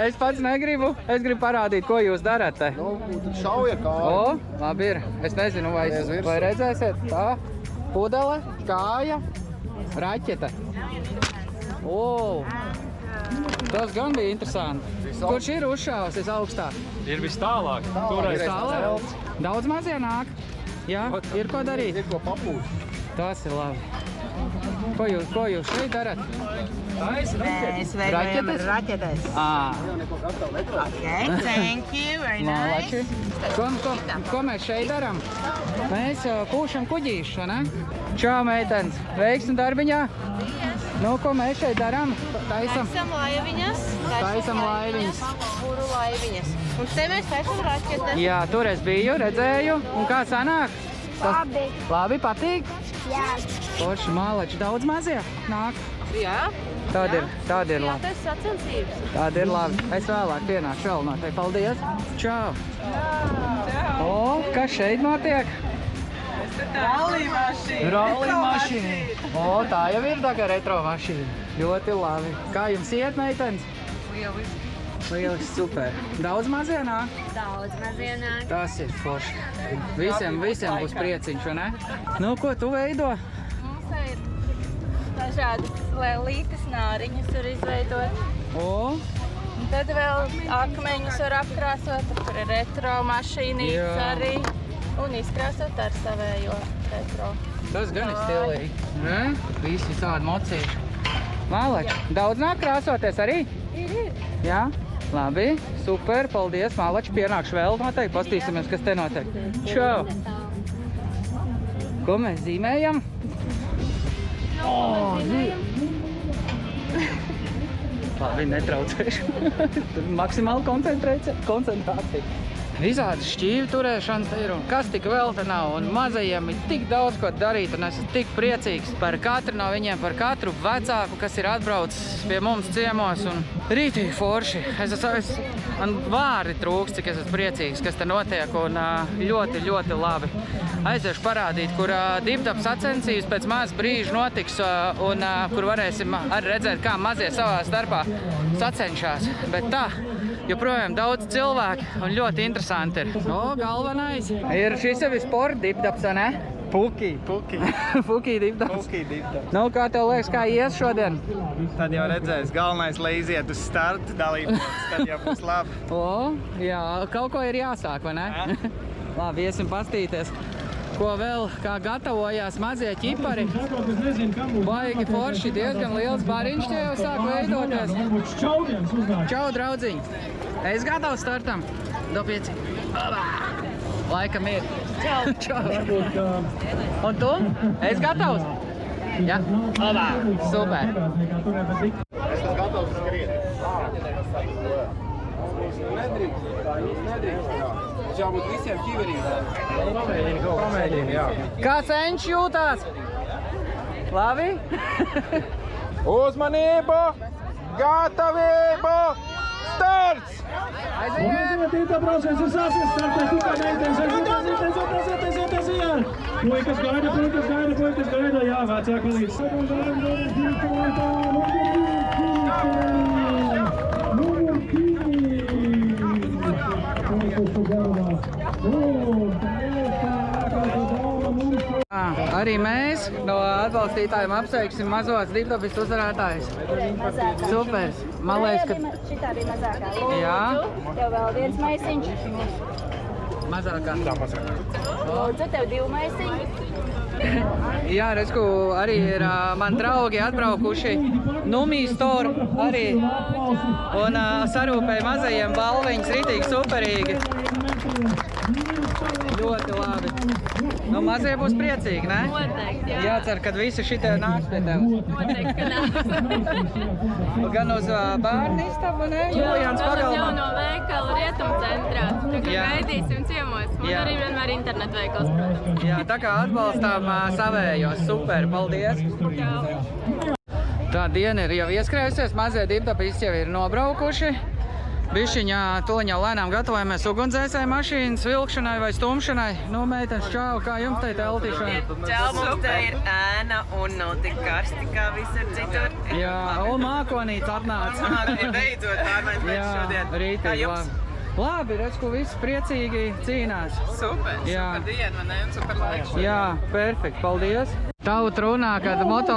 Es pats negribu. Es gribu parādīt, ko jūs darat te. Šauja kāju. O, labi ir. Es nezinu, vai redzēsiet. Tā, pudele, kāja, raķete. O, tas gan bija interesanti. Kurš ir uzšāvis augstāk? Ir vis tālāk. Toreiz tālāk. Daudz mazie nāk. Jā, ir ko darīt. Ir ko papūst. Tas ir labi. Ko jūs šeit darat? Mēs veidojam raķetes. Okay, thank you, very nice. Ko mēs šeit daram? Mēs pūšam kuģīšu, ne? Čau, meitenes. Veiksmi darbiņā. Nu, ko mēs šeit daram? Taisam laiviņas. Taisam laiviņas. Būru laiviņas. Un te mēs taisam raķetes. Jā, tur es biju, redzēju. Un kā sanāk? Labi. Labi, patīk? Jā. Forši mālači daudz mazie nāk. Jā. Tāda ir Jā, labi. tas sacensības. Tāda ir labi. Es vēlāk pienāšu vēl noteikti. Paldies. Čau. O, kas šeit notiek? Rallija mašīna. Rallija mašīna. O, tā jau ir tā kā retro mašīna. Ļoti labi. Kā jums iet, meitenes? Lieliski, super. Daudz mazie nāk? Daudz mazienāk. Tas ir forši. Visiem būs prieciņš, vai ne? Nu, ko tu veido? Mums ir dažādas lēlītes nāriņas var izveidot. O, Un tad vēl akmeņus var apkrāsot, tur ir retro mašīnītes Jā. arī. Un izkrāsot ar savējo retro. tas gan ir stilīgi. Ne? Visi tādi mocīši. Mālači, daudz nāk krāsoties arī? Ir. Jā? Labi, super, paldies, mālači, pienākšu vēl noteikti, pastīsimies, kas te notiek. Čau! Ko mēs zīmējam? Labi, netraucēšu. Tur maksimāli koncentrācija. Visādi šķīvi turēšanas ir un kas tik vēl te nav. Un mazajiem ir tik daudz ko darīt un esmu tik priecīgs par katru no viņiem, par katru vecāku, kas ir atbraucis pie mums ciemos un rītīgi forši. Man vārdi trūks, cik es esmu priecīgs, kas te notiek un ļoti, ļoti labi. Aiziešu parādīt, kur diptap sacensības pēc maz brīža notiks un kur varēsim arī redzēt, kā mazie savā starpā sacenšās. Bet tā, joprojām daudz cilvēku un ļoti interesanti ir. O, galvenais ir šis jau sporta diptaps, ne? Puki. Puki diptaps. Nu, kā tev liekas, kā ies šodien? Tad jau redzēs, galvenais, lai iziet uz startu dalībos, tad jau būs labi. O, jā, kaut ko ir jāsāk, vai ne? Labi, iesim pastīties. Ko vēl, kā gatavojās mazie ķipari. Baigi forši, diezgan liels bariņš tie jau sāk veidoties. Čau, draudziņi! Es gatavs startam. Do 5. Laikam ir. Čau! Un tu? Es gatavs? Jā? Super! Es esmu gatavs skriet. Jābūt visiem ķiverīgiem. Pamēģini, jā. Kā cenš jūtās? Labi? Uzmanību! Gatavību! Starts! Tītā brauciens ir sācies, startē tikai meitenes, aiziet! Puikas gaida, jā, vecāka līdz. Arī mēs no atbalstītājiem apsveiksim mazos divdabis uzvarētājus. Super! Man liekas, ka... Šitā bija mazākā. Lūdzu, Jā. tev vēl viens maisiņš. Mazākā. Lūdzu, tev 2 maisiņi. Jā, redz, ko arī ir mani draugi atbraukuši Numī Store arī un sarūpēja mazajiem balviņas ritīgi superīgi. Ļoti labi. Nu, mazie būs priecīgi, ne? Noteikti, jā. Jācer, kad visi šitie nāks pie tev. Noteikti, ka nāks. Gan uz bērnu istabu, ne? Julians Vēl pagalmā. jau no veikala Rietumu centrā. Tā kā Jā. gaidīsim ciemos. Un Jā. arī vienmēr internetu veikals, protams. Jā, tā kā atbalstām savējos. Super, paldies! Tā diena ir jau ieskrējusies, mazie divdabis jau ir nobraukuši. Bišķiņā tuliņā lēnām gatavojamies ugunsdzēsēju mašīnas vilkšanai vai stumšanai. Nu, meitenes, čau, kā jums te teltīšanai? Čau, mums te ir ēna un nav tik karsti kā visur citur. Jā, un mākonīts atnāca. Beidzot, pārmaiņas pēc šodien. Kā Rītīgi jums? labi, redz, ko visi priecīgi cīnās. Super, Jā. super diena, vai ne? Un super laiks. Jā, perfekt, paldies. Tauta runā, kad moto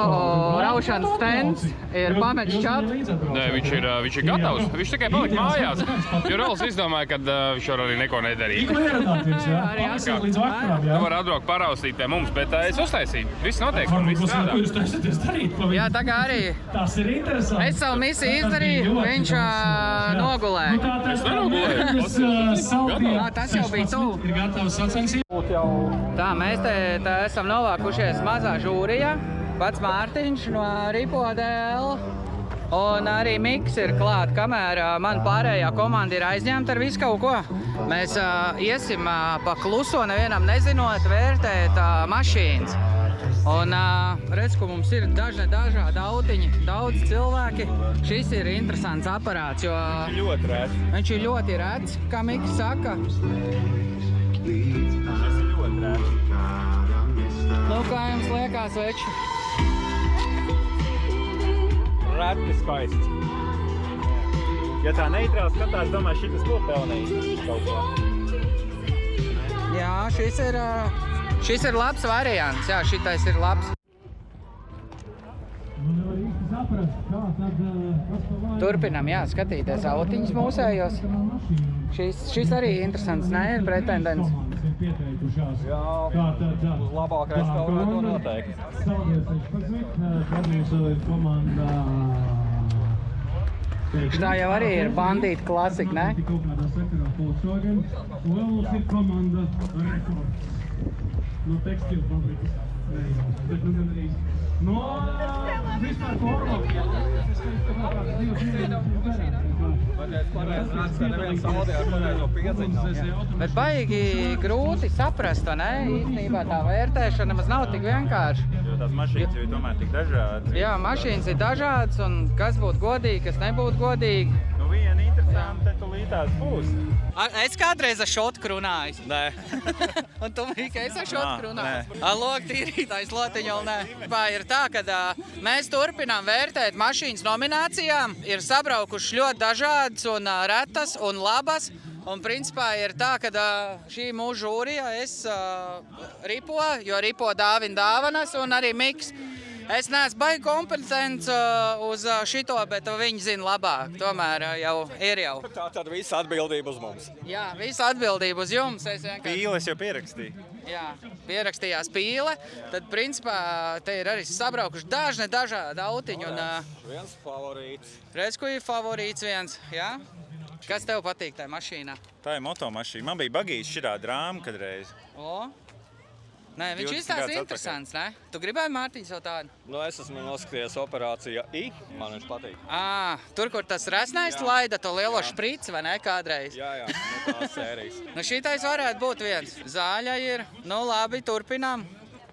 raušanas stends ir pametis čatu. Nē, viņš ir gatavs. Viņš tikai palika mājās. Jo Rols izdomāja, ka viņš var arī neko nedarīt. Tikko ieradāties, jā? Arī Esat līdz vakaram, Tu jā? vari atbraukt paraustīt pie mums, bet es uztaisīju. Viss notiek, un Varbūt viss ko strādā. jūs taisaties darīt? Pa Jā, viņu? tā kā arī Tas ir interesanti. es savu misiju Tas izdarīju, bija ļoti viņš interesants, jā. nogulēja. Nu, tā tas Es nenogulēju. Jā, tas jau bija tuvu. Ir gatavs sacensības. Tā, mēs te esam novākušies mazā žūrijā. Pats Mārtiņš no Ripodēla. Un arī Miks ir klāt, kamēr man pārējā komanda ir aizņemta ar visu kaut ko. Mēs iesim pa kluso, nevienam nezinot, vērtēt mašīnas. Un redz, ka mums ir dažādi autiņi, daudz cilvēki. Šis ir interesants aparāts, jo Ļoti rēts. viņš ir ļoti rēts, kā Miks saka. Tas ir ļoti rēts. Nu, kā jums liekas, veči? Rēti skaists. Ja tā neitrāli skatās, domāju, šitas būtu pelnījis kaut ko. Jā, šis ir labs variants. Jā, šitais ir labs. Turpinam, jā, skatīties autiņus mūsējos. Šis arī interesants, ne? Ir pretendents. Jā, uz labāk restaurēto noteikti. Tā jau arī ir bandīta klasika, ne? Vēl mums ir komanda no tekstilu fabrikas. Bet nu gan arī no vispār formā. Bet baigi grūti saprast, ne? Īstenībā tā vērtēšana nemaz nav tik vienkārši. Jo tās mašīnas jau ir tomēr tik dažādas. Jā, mašīnas ir dažādas un kas būtu godīgi, kas nebūtu godīgi. Nu viena interesanta te tulītās būs. Es kādreiz ar šotku runāju. Nē. Un tu biji, ka es ar šotku runāju? Nē. Lok tīrītājs lotiņu vēl nē. Ir tā, ka mēs turpinām vērtēt mašīnas nominācijām. Ir sabraukušas ļoti dažādas un retas un labas. Un principā ir tā, ka šī mūsu žūrija es ripo, jo ripo dāvina dāvanas un arī Miks. Es neesmu baigi kompetents uz šito, bet viņi zina labāk. Tomēr jau ir jau. Tā tad visa atbildība uz mums. Jā, visa atbildība uz jums. Es vienkārši... Pīles jau pierakstīju. Jā, pierakstījās pīle. Tad, principā, te ir arī sabraukuši dažādi autiņi. Un, Viens favorīts. redz, ko ir favorīts viens, jā? Kas tev patīk tajā mašīnā? Tā ir motomašīna. Man bija bagīts šitā drāma kadreiz. O? Nē, viņš 20 izstāsta gadus interesants, ne? Tu gribēji, Mārtiņš, jau tādu? Nu, es esmu noskatījies operācija I. Man viņš patīk. Tur, kur tas resnais laida to lielo šprici, vai ne, kādreiz? Jā, no tās sērijas. Nu, šitais varētu būt viens. Zāļa ir. Nu, labi, turpinām.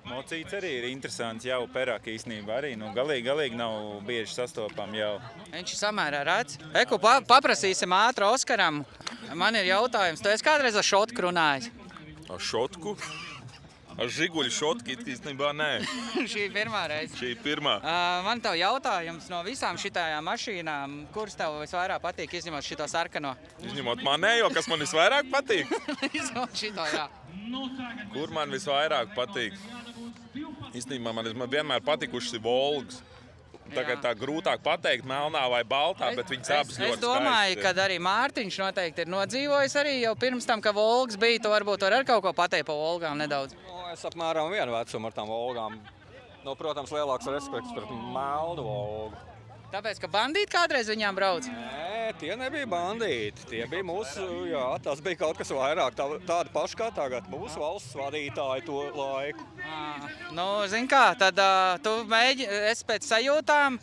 Mocīts arī ir interesants jau perāk īstenībā arī. Nu, galīgi nav bieži sastopam jau. Viņš ir samērā rēts. Eku, paprasīsim ātri Oskaram. Man ir jautājums. Tu esi kādreiz ar šotku runājis? Ar šotku? Ar žiguļu šotku īstenībā nē. Šī ir pirmā reize. Šī ir pirmā. Man tev jautājums no visām šitājām mašīnām. Kuras tev visvairāk patīk, izņemot šito sarkano? Izņemot manējo, kas man visvairāk patīk? Izņemot šito, jā. Kur man visvairāk patīk? Īstenībā man vienmēr patikušas Volgas. Tagad tā grūtāk pateikt, melnā vai baltā, bet viņas abas ļoti skaistas. Es domāju, ka arī Mārtiņš noteikti ir nodzīvojis arī jau pirms tam, ka Volgas bija. Tu varbūt var kaut ko pateikt par Volgām nedaudz. Es apmēram vienu vecumu ar tām Volgām. Nu, protams, lielāks respekts pret melnu Volgu. Tāpēc, ka bandīti kādreiz viņām brauc? Nē, tie nebija bandīti. Tie bija mūsu, jā, tas bija kaut kas vairāk. Tādi paši kā tagad, mūsu valsts vadītāji to laiku. Nu, zin kā, tad tu es pēc sajūtām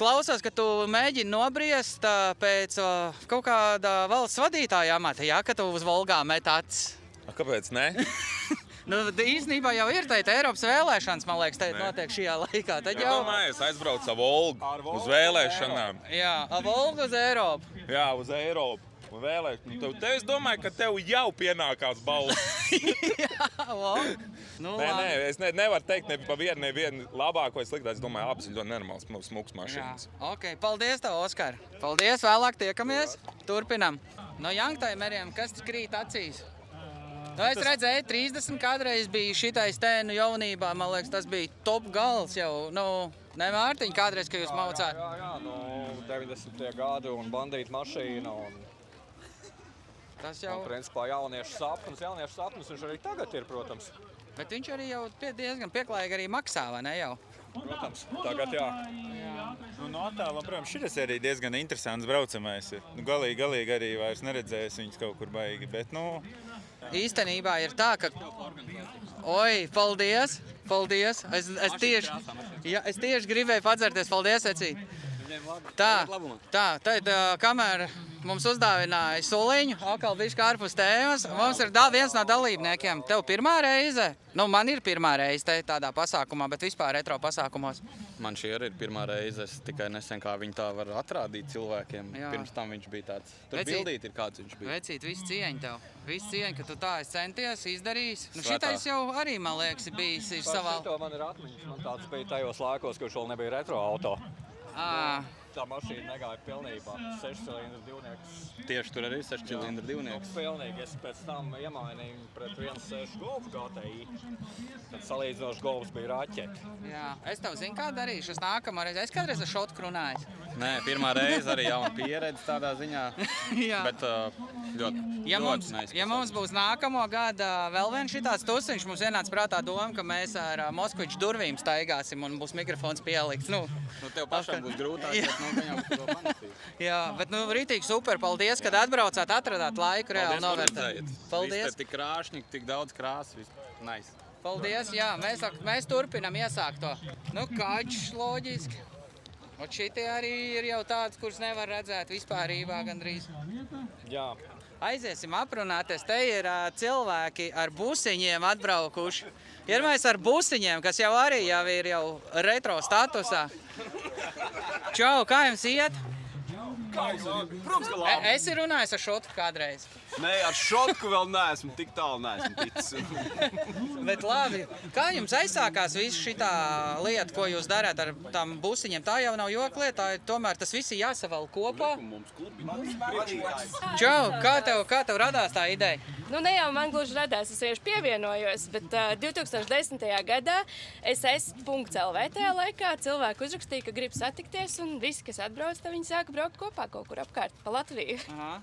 klausos, ka tu mēģini nobriest pēc kaut kāda valsts vadītāja amata, jā, ka tu uz Volgām met acis. Kāpēc ne? Nu, īstenībā jau ir teikt Eiropas vēlēšanas, man liekas, teikt notiek šajā laikā. Tad jau... Domāju, es aizbraucu ar Volgu uz vēlēšanām. Jā, ar Volgu uz Eiropu. Jā, uz Eiropu. Vēlēšanu. Tev es domāju, ka tev jau pienākās balvas. Jā, nu, nē, es nevaru teikt ne pa vienu labāko vai sliktāko. Es domāju, abas ir ļoti nenormāls, smuks mašīnas. Jā, ok. Paldies tev, Oskar. Paldies, vēlāk tiekamies. Turpinam. No Youngtimeriem, kas krīt acīs? Nu, es redzēju, 30 kādreiz bija šitais tēnu jaunībā, man liekas, tas bija top gals jau, nu, ne Mārtiņ, kādreiz, ka jūs maucāt? Jā, nu, 90. gadi un bandīta mašīna un... Tas jau... Un, principā, jauniešu sapnis viņš arī tagad ir, protams. Bet viņš arī jau diezgan pieklājīgi arī maksā, vai ne jau? Protams, tagad jā. Nu, no attāluma, protams, šitas arī diezgan interesants braucamais ir. Nu, galīgi arī vairs neredzēs viņus kaut kur baigi, bet, nu... Īstenībā ir tā, ka... Oi, paldies! Es tieši gribēju padzerties. Paldies, Ecī! Tad, kamēr mums uzdāvināja suliņu, atkal bišķi ārpus tēmas, mums ir viens no dalībniekiem. Tev pirmā reize? Nu, man ir pirmā reize tādā pasākumā, bet vispār retro pasākumos. Man šī ir pirmā reize. Es tikai nesen kā viņu tā var atrādīt cilvēkiem. Jā. Pirms tam viņš bija tāds. Tur bildīt ir kāds viņš bija. Vecīt, visu cieņu tev. Visu cieņu, ka tu tā esi centies, izdarījis. Nu, šitais jau arī, man liekas, ir bijis savā... Par šito man ir atmiņas. Man tāds bija tajos laikos, kurš vēl nebija retro auto. Tā mašīna negāja pilnībā. 6 cilindru divnieks. Tieši tur arī 6 cilindru divnieks. Nu, pilnīgi. Es pēc tam iemainīju pret 1.6 Golf GTI. Tad salīdzinoši Golfs bija raķeti. Jā, es tev zinu, kā darīšu. Es nākamā reize. Es kādreiz ar šotku runāju. Nē, pirmā reize arī jauna pieredze tādā ziņā. Jā. Bet ļoti ja mums būs nākamo gada vēl viens šitāds tusiņš, mums ienāca prātā doma, ka mēs ar Moskviču durvīm staigāsim un būs mikrofons pielikts. Nu, tev pašam būs grūtāk, bet viņam būs to panesīt. Jā, bet rītīgi super. Paldies, kad atbraucāt, atradāt laiku reāli novērtēt. Paldies. Viss tik krāšņi, tik daudz krāsas. Nice. Paldies, jā. Mēs turpinam iesākt to. Nu, kaķis loģiski. Un šitie arī ir jau tāds, kurus nevar redzēt vispārībā gandrīz. Jā. Aiziesim aprunāties. Te ir cilvēki ar busiņiem atbraukuši. Pirmais ar busiņiem, kas jau arī ir retro statusā. Čau, kā jums iet? Protams, ka labi. Esi runājis ar šotku kādreiz? Nē, ar šotku vēl neesmu, tik tālu neesmu ticis. Bet labi, kā jums aizsākās visu šitā lieta, ko jūs darāt ar tām busiņiem? Tā jau nav joka lieta, tomēr tas viss ir jāsavēl kopā. Čau, kā tev radās tā ideja? Nu, ne jau man gluži radās, es vienkārši pievienojos, bet 2010. gadā SS.lv tajā laikā cilvēki uzrakstīja, ka grib satikties, un visi, kas atbrauc, tad viņi sāka braukt kopā kaut kur apkārt pa Latviju. Aha.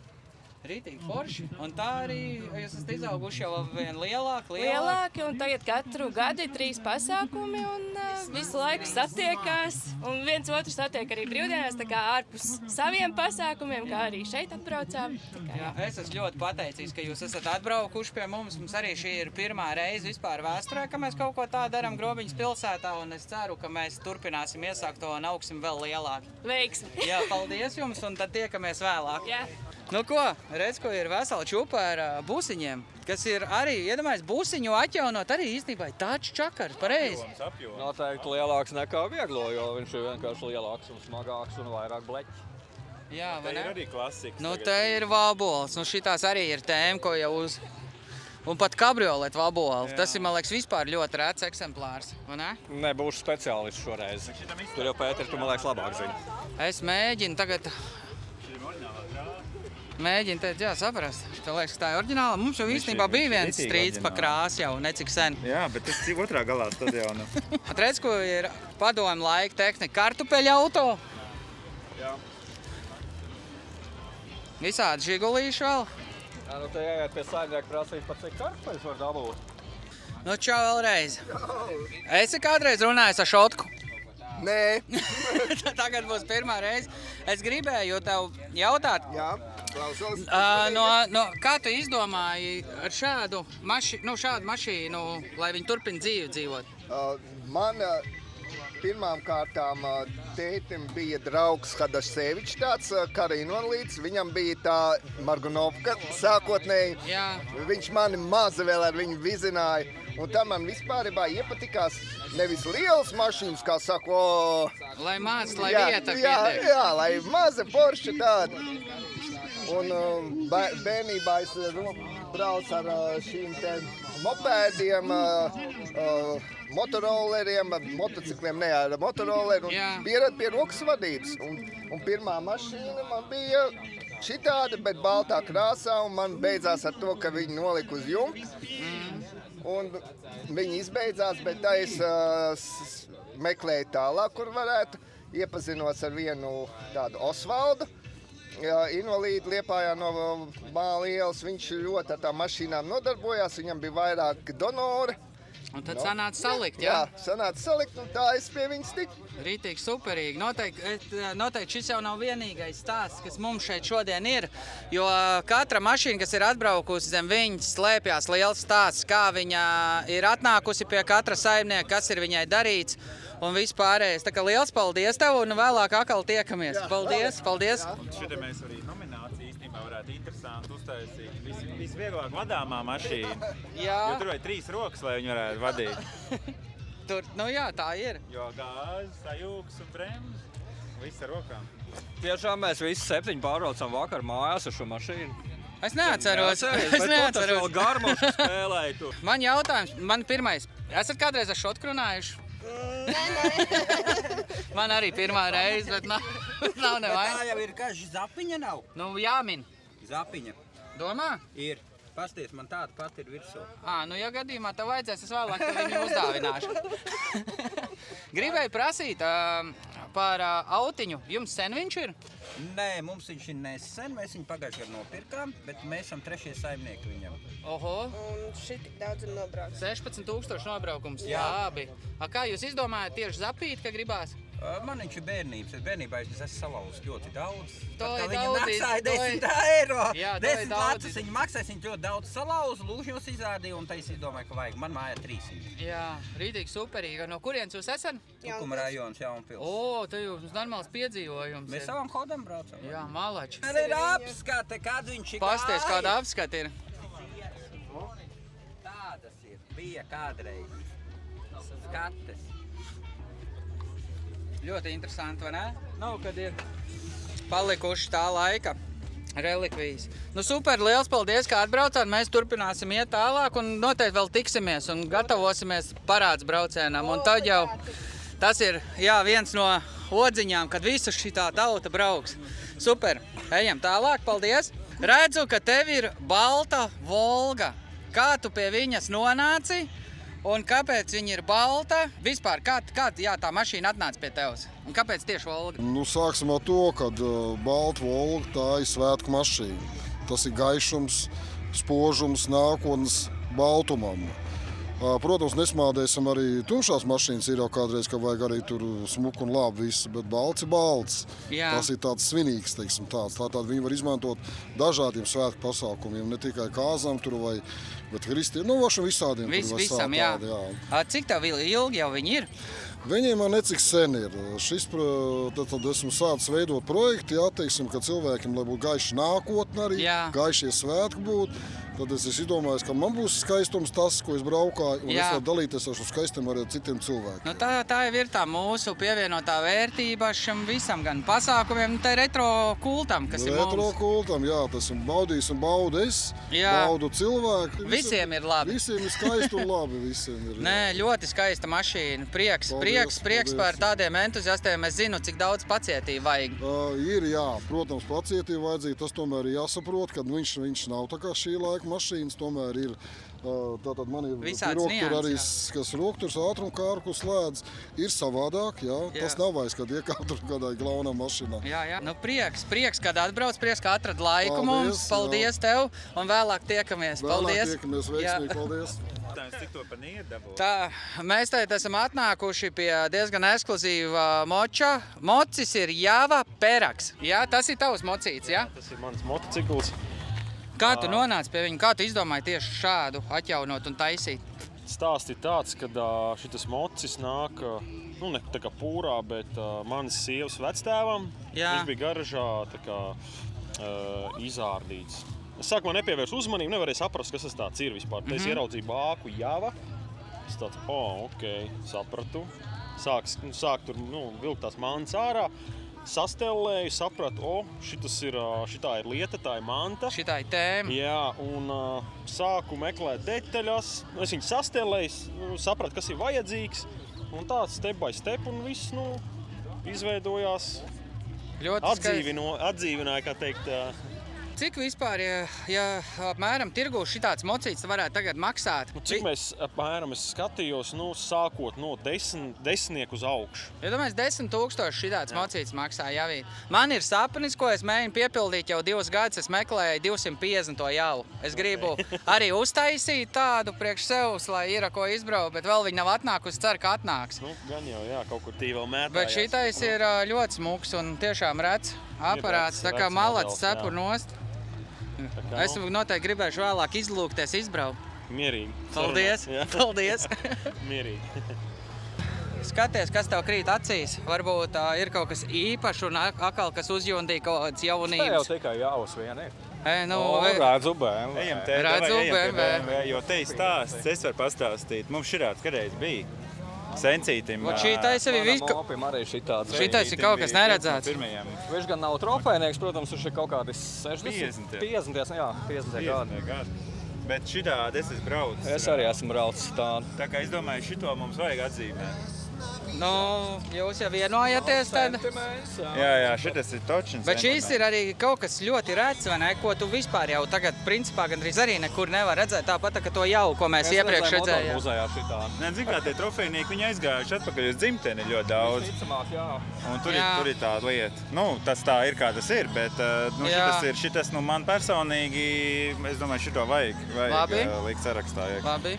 Rītīgi forši, un tā arī jūs esat izauguši jau vien lielāki. Lielāki, un tagad katru gadu ir 3 pasākumi, un visu laiku satiekās, un viens otru satiek arī brīvdienās, tā kā ārpus saviem pasākumiem, kā arī šeit atbraucām. Jā, es esmu ļoti pateicīgs, ka jūs esat atbraukuši pie mums. Mums arī šī ir pirmā reize vispār vēsturē, ka mēs kaut ko tā darām Grobiņas pilsētā, un es ceru, ka mēs turpināsim iesākt to un augsim vēl lielāki. Veiksmi! Jā, paldies jums, un tad tiekamies vēlāk. Jā. Nu ko, redz, ko ir vesela čupa ar busiņiem, kas ir arī, iedomājies, busiņu atjaunot arī īstenībā taču čakars, pareizi. Noteikti lielāks nekā vieglo, jo viņš ir vienkārši lielāks un smagāks un vairāk bleķis. Jā, vai ne? Ir arī klasiks. Nu, te ir vabols, nu šitās arī ir tēma, ko jau uz... Un pat kabriolet vaboli. Tas ir, man liekas, vispār ļoti rēts eksemplārs, vai ne? Nebūšu speciālists šoreiz. Tur jau Pēter, tu man liekas labāk zini. Es mēģinu tagad... Mēģinu teikt, jā, saprast. Tev liekas, ka tā ir oriģināla. Mums jau īstenībā bija viens strīds pa krāsu jau, necik sen. Jā, bet tas ir otrā galā tad jau. Redz, ko ir padomu laika tehnika. Kartupeļu auto. Jā. Visādi žigulīši vēl. Jā, nu te jāiet pie saimnieka prasīt, par cik kartupeļus var dabūt. Nu, čau vēlreiz. Esi kādreiz runājis ar Šotku? Nē. Tagad būs pirmā reize. Es gribēju tev jautāt. Jā, klausos. Kā tu izdomāji ar šādu mašīnu, lai viņi turpina dzīvi dzīvot? Man pirmām kārtām tētim bija draugs Hadaševičs, tāds kara invalīds. Viņam bija tā Margunovka sākotnēji. Jā. Viņš mani maza vēl ar viņu vizināja. Un tam man vispārībā iepatikās nevis lielas mašīnas, kā saka, lai maz, lai vieta pietiek. Jā, lai maza Porsche tāda. Un bērnībā es braucu ar šīm te mopēdiem, motorolleriem, motocikliem, ne ar motorolleru, un pierad pie rokas vadības. Un pirmā mašīna man bija šitāda, bet baltā krāsā, un man beidzās ar to, ka viņi nolika uz jumta. Un viņi izbeidzās, bet es meklēju tālāk, kur varētu. Iepazinos ar vienu tādu Osvaldu, invalīdu Liepājā no Māla ielas. Viņš ļoti ar tām mašīnām nodarbojās, viņam bija vairāk donori. Un tad sanāca salikt, jā? Jā, sanāca salikt, un tā es pie viņas tiku. Rītīgi, superīgi. Noteikti šis jau nav vienīgais stāsts, kas mums šeit šodien ir, jo katra mašīna, kas ir atbraukusi zem viņas, slēpjās liels stāsts, kā viņa ir atnākusi pie katra saimnieka, kas ir viņai darīts un vispārējais. Tā kā liels paldies tev un vēlāk atkal tiekamies. Paldies, paldies. Un šitā mēs arī nomināciju īstenībā varētu interesanti uztaisīt. Visvieglāk vadāmā mašīna. Jā. Jo tur vajag 3 rokas, lai viņu varētu vadīt. Tur, nu jā, tā ir. Jo gāzi, sajūgs un bremzes. Viss ar rokām. Tiešām mēs visi 7 pārbraucam vakar mājās ar šo mašīnu. Es neatceros. Tas vēl garmošu spēlēja tu. Man jautājums, man pirmais. Esat kādreiz ar Šotku runājuši? Man arī pirmā reize, bet nav nevaina. Tā jau ir, ka zapiņa nav. Nu, jāmin. Zapiņa. Domā? Ir. Pasties, man tāda pati ir virsū. Nu, ja gadījumā tev vajadzēs, es vēlāk viņu uzdāvināšu. Gribēju prasīt par autiņu. Jums sen viņš ir? Nē, mums viņš ir nesen. Mēs viņu pagājuši gadu nopirkām, bet mēs esam 3. saimnieki viņam. Oho. Un šī tik daudz ir nobraukts. 16,000 nobraukums. Jā. Labi. Kā jūs izdomājat tieši zapīt, ka gribās? Man viņš ir bērnības. Bērnībā es esmu salauzis ļoti daudz. To ir viņa daudz. maksāja 10 eiro. Jā, 10 lācis viņa maksāja, viņa ļoti daudz salauzu, lūžņos izrādīja, un tā es izdomāju, ka vajag. Man mājā 300. Jā, rītīgi superīgi. No kurienes jūs esat? Tukuma rajons, Jaunpils. O, te jums normāls piedzīvojums. Mēs savam hodam braucam. Jā, malači. Arī ir apskate, kad viņš ir Pasties, kāda apskate ir. Tādas ir. Bija kādreiz. Skates. Ļoti interesanti, vai ne? Nu, kad ir palikuši tā laika relikvijas. Nu, super, liels paldies, ka atbraucāt. Mēs turpināsim iet tālāk un noteikti vēl tiksimies un gatavosimies parāds braucienam. Un tad jau tas ir, jā, viens no odziņām, kad visa šitā tauta brauks. Super, ejam tālāk, paldies. Redzu, ka tev ir balta Volga. Kā tu pie viņas nonāci? Un kāpēc viņa ir balta? Vispār, kā tā mašīna atnāca pie tevis? Un kāpēc tieši Volga? Nu, sāksim ar to, ka balta Volga tā ir svētku mašīna. Tas ir gaišums, spožums nākotnes baltumam. Protams, nesmādēsim arī tumšās mašīnas, ir jau kādreiz, ka vajag arī tur smuku un labi visu, bet balts ir balts. Jā. Tas ir tāds svinīgs, teiksim, tāds. Tātad viņi var izmantot dažādiem svētku pasākumiem, ne tikai kāzām tur vai, bet kristiem, visādiem. Visam, jā. Cik tev ilgi jau viņi ir? Viņiem man necik sen ir. Tad esmu sācis veidot projektu, teiksim, ka cilvēkiem, lai būtu gaiši nākotne arī, gaišie svētki būtu. Tad es izdomāju, ka man būs skaistums tas, ko es braukāju, un es varu dalīties ar šo skaistumu arī ar citiem cilvēkiem. Tā jau ir tā mūsu pievienotā vērtība šim visam, gan pasākumiem, tā retro kultam, kas ir mums. Retro kultam, jā, tas ir baudījis un baudu es, baudu cilvēku. Visiem ir labi. Visiem ir skaisti un labi, visiem ir. Nē, ļoti skaista mašīna. Prieks par tādiem entuziastiem. Es zinu, cik daudz pacietību vajag. Ir, jā, protams, pacietību vajadzīga. Tas tomēr ir jāsaprot, ka viņš nav tā kā šī laika mašīnas, tomēr ir. Tātad man ir rokturi arī, kas rokturs ātrumkāru, ko slēdz, ir savādāk, jā. Tas nav vairs, kad iekāpt kādā glaunā mašīnā. Jā. Nu, prieks, kad atbrauc, prieks, ka atrad laiku mums. Paldies tev, un vēlāk tiekamies. Paldies. Vēlāk tiekamies, veiksmīgi, paldies. Cik to par niedabū? Tā, mēs tagad esam atnākuši pie diezgan ekskluzīva moča. Mocis ir Java Peraks. Jā, tas ir tavs mocīts, jā? Tas ir mans motocikls. Kā tu nonāci pie viņa? Kā tu izdomāji tieši šādu atjaunot un taisīt? Stāsts ir tāds, ka šitas mocis nāk, ne tā kā pūrā, bet manas sievas vectēvam. Viņš bija garažā tā kā izārdīts. Es sākumā nepievērsu uzmanību, nevarēju saprast, kas tas tāds ir vispār. Es ieraudzīju bāku Java. Es tāds, ok, sapratu. Sāk tur vilkt tās mantas ārā. Sastēlēju, sapratu, šitā ir lieta, tā ir manta. Šitā ir tēma. Jā, un sāku meklēt detaļas. Es viņu sastēlēju, sapratu, kas ir vajadzīgs. Un tāds step by step, un viss, izveidojās. Atdzīvināja, kā teikt. Cik vispār, ja apmēram tirgū šitāds mocīts varētu tagad maksāt? Cik mēs apmēram skatījos, sākot no 10 uz augšu? Ja domāju, 10 000 šitāds mocīts maksā Javī. Man ir sapnis, ko es mēģinu piepildīt jau 2 gadus. Es meklēju 250 jau. Es gribu arī uztaisīt tādu priekš sev, lai ir ko izbraukt, bet vēl viņi nav atnākusi, ceru, ka atnāks. Gan jau, jā, kaut kur tī vēl mētājās. Bet šitais ir ļoti smuks un tiešām rets aparāts, tā kā malacis cepur nost. Es noteikti gribēšu vēlāk izlūgties, izbraukt. Mierīgi. Paldies! Paldies! Mierīgi. Skaties, kas tev krīt acīs. Varbūt ir kaut kas īpašs un atkal, kas uzjundīja kaut kādas jaunības. Tā jau tikai jāuz vien ir. Redzu BMW. Ejam BMW. Jo te ir stāsts, es varu pastāstīt. Mums širāds kādreiz bija. Sencītim. Šitais arī šitais ir kaut kas neredzēts. Viņš gan nav trofejnieks, protams, viņš ir kaut kādi 50 gadi. Bet šitādi es esmu braucis. Es arī esmu braucis tādu. Tā kā es domāju, šito mums vajag atzīmēt. Jūs jau vienojaties tad? Jā, šitas ir točins. Bet šīs ir arī kaut kas ļoti rēts, vai ne? Ko tu vispār jau tagad, principā, gandrīz arī nekur nevar redzēt. Tāpat, ka to jau, ko mēs iepriekš redzējām. Zin kā tie trofejnieki, viņi aizgājuši atpakaļ uz dzimteni ļoti daudz. Un tur ir tāda lieta. Tas tā ir, kā tas ir, bet šitas man personīgi, es domāju, šito vajag likt sarakstā. Labi.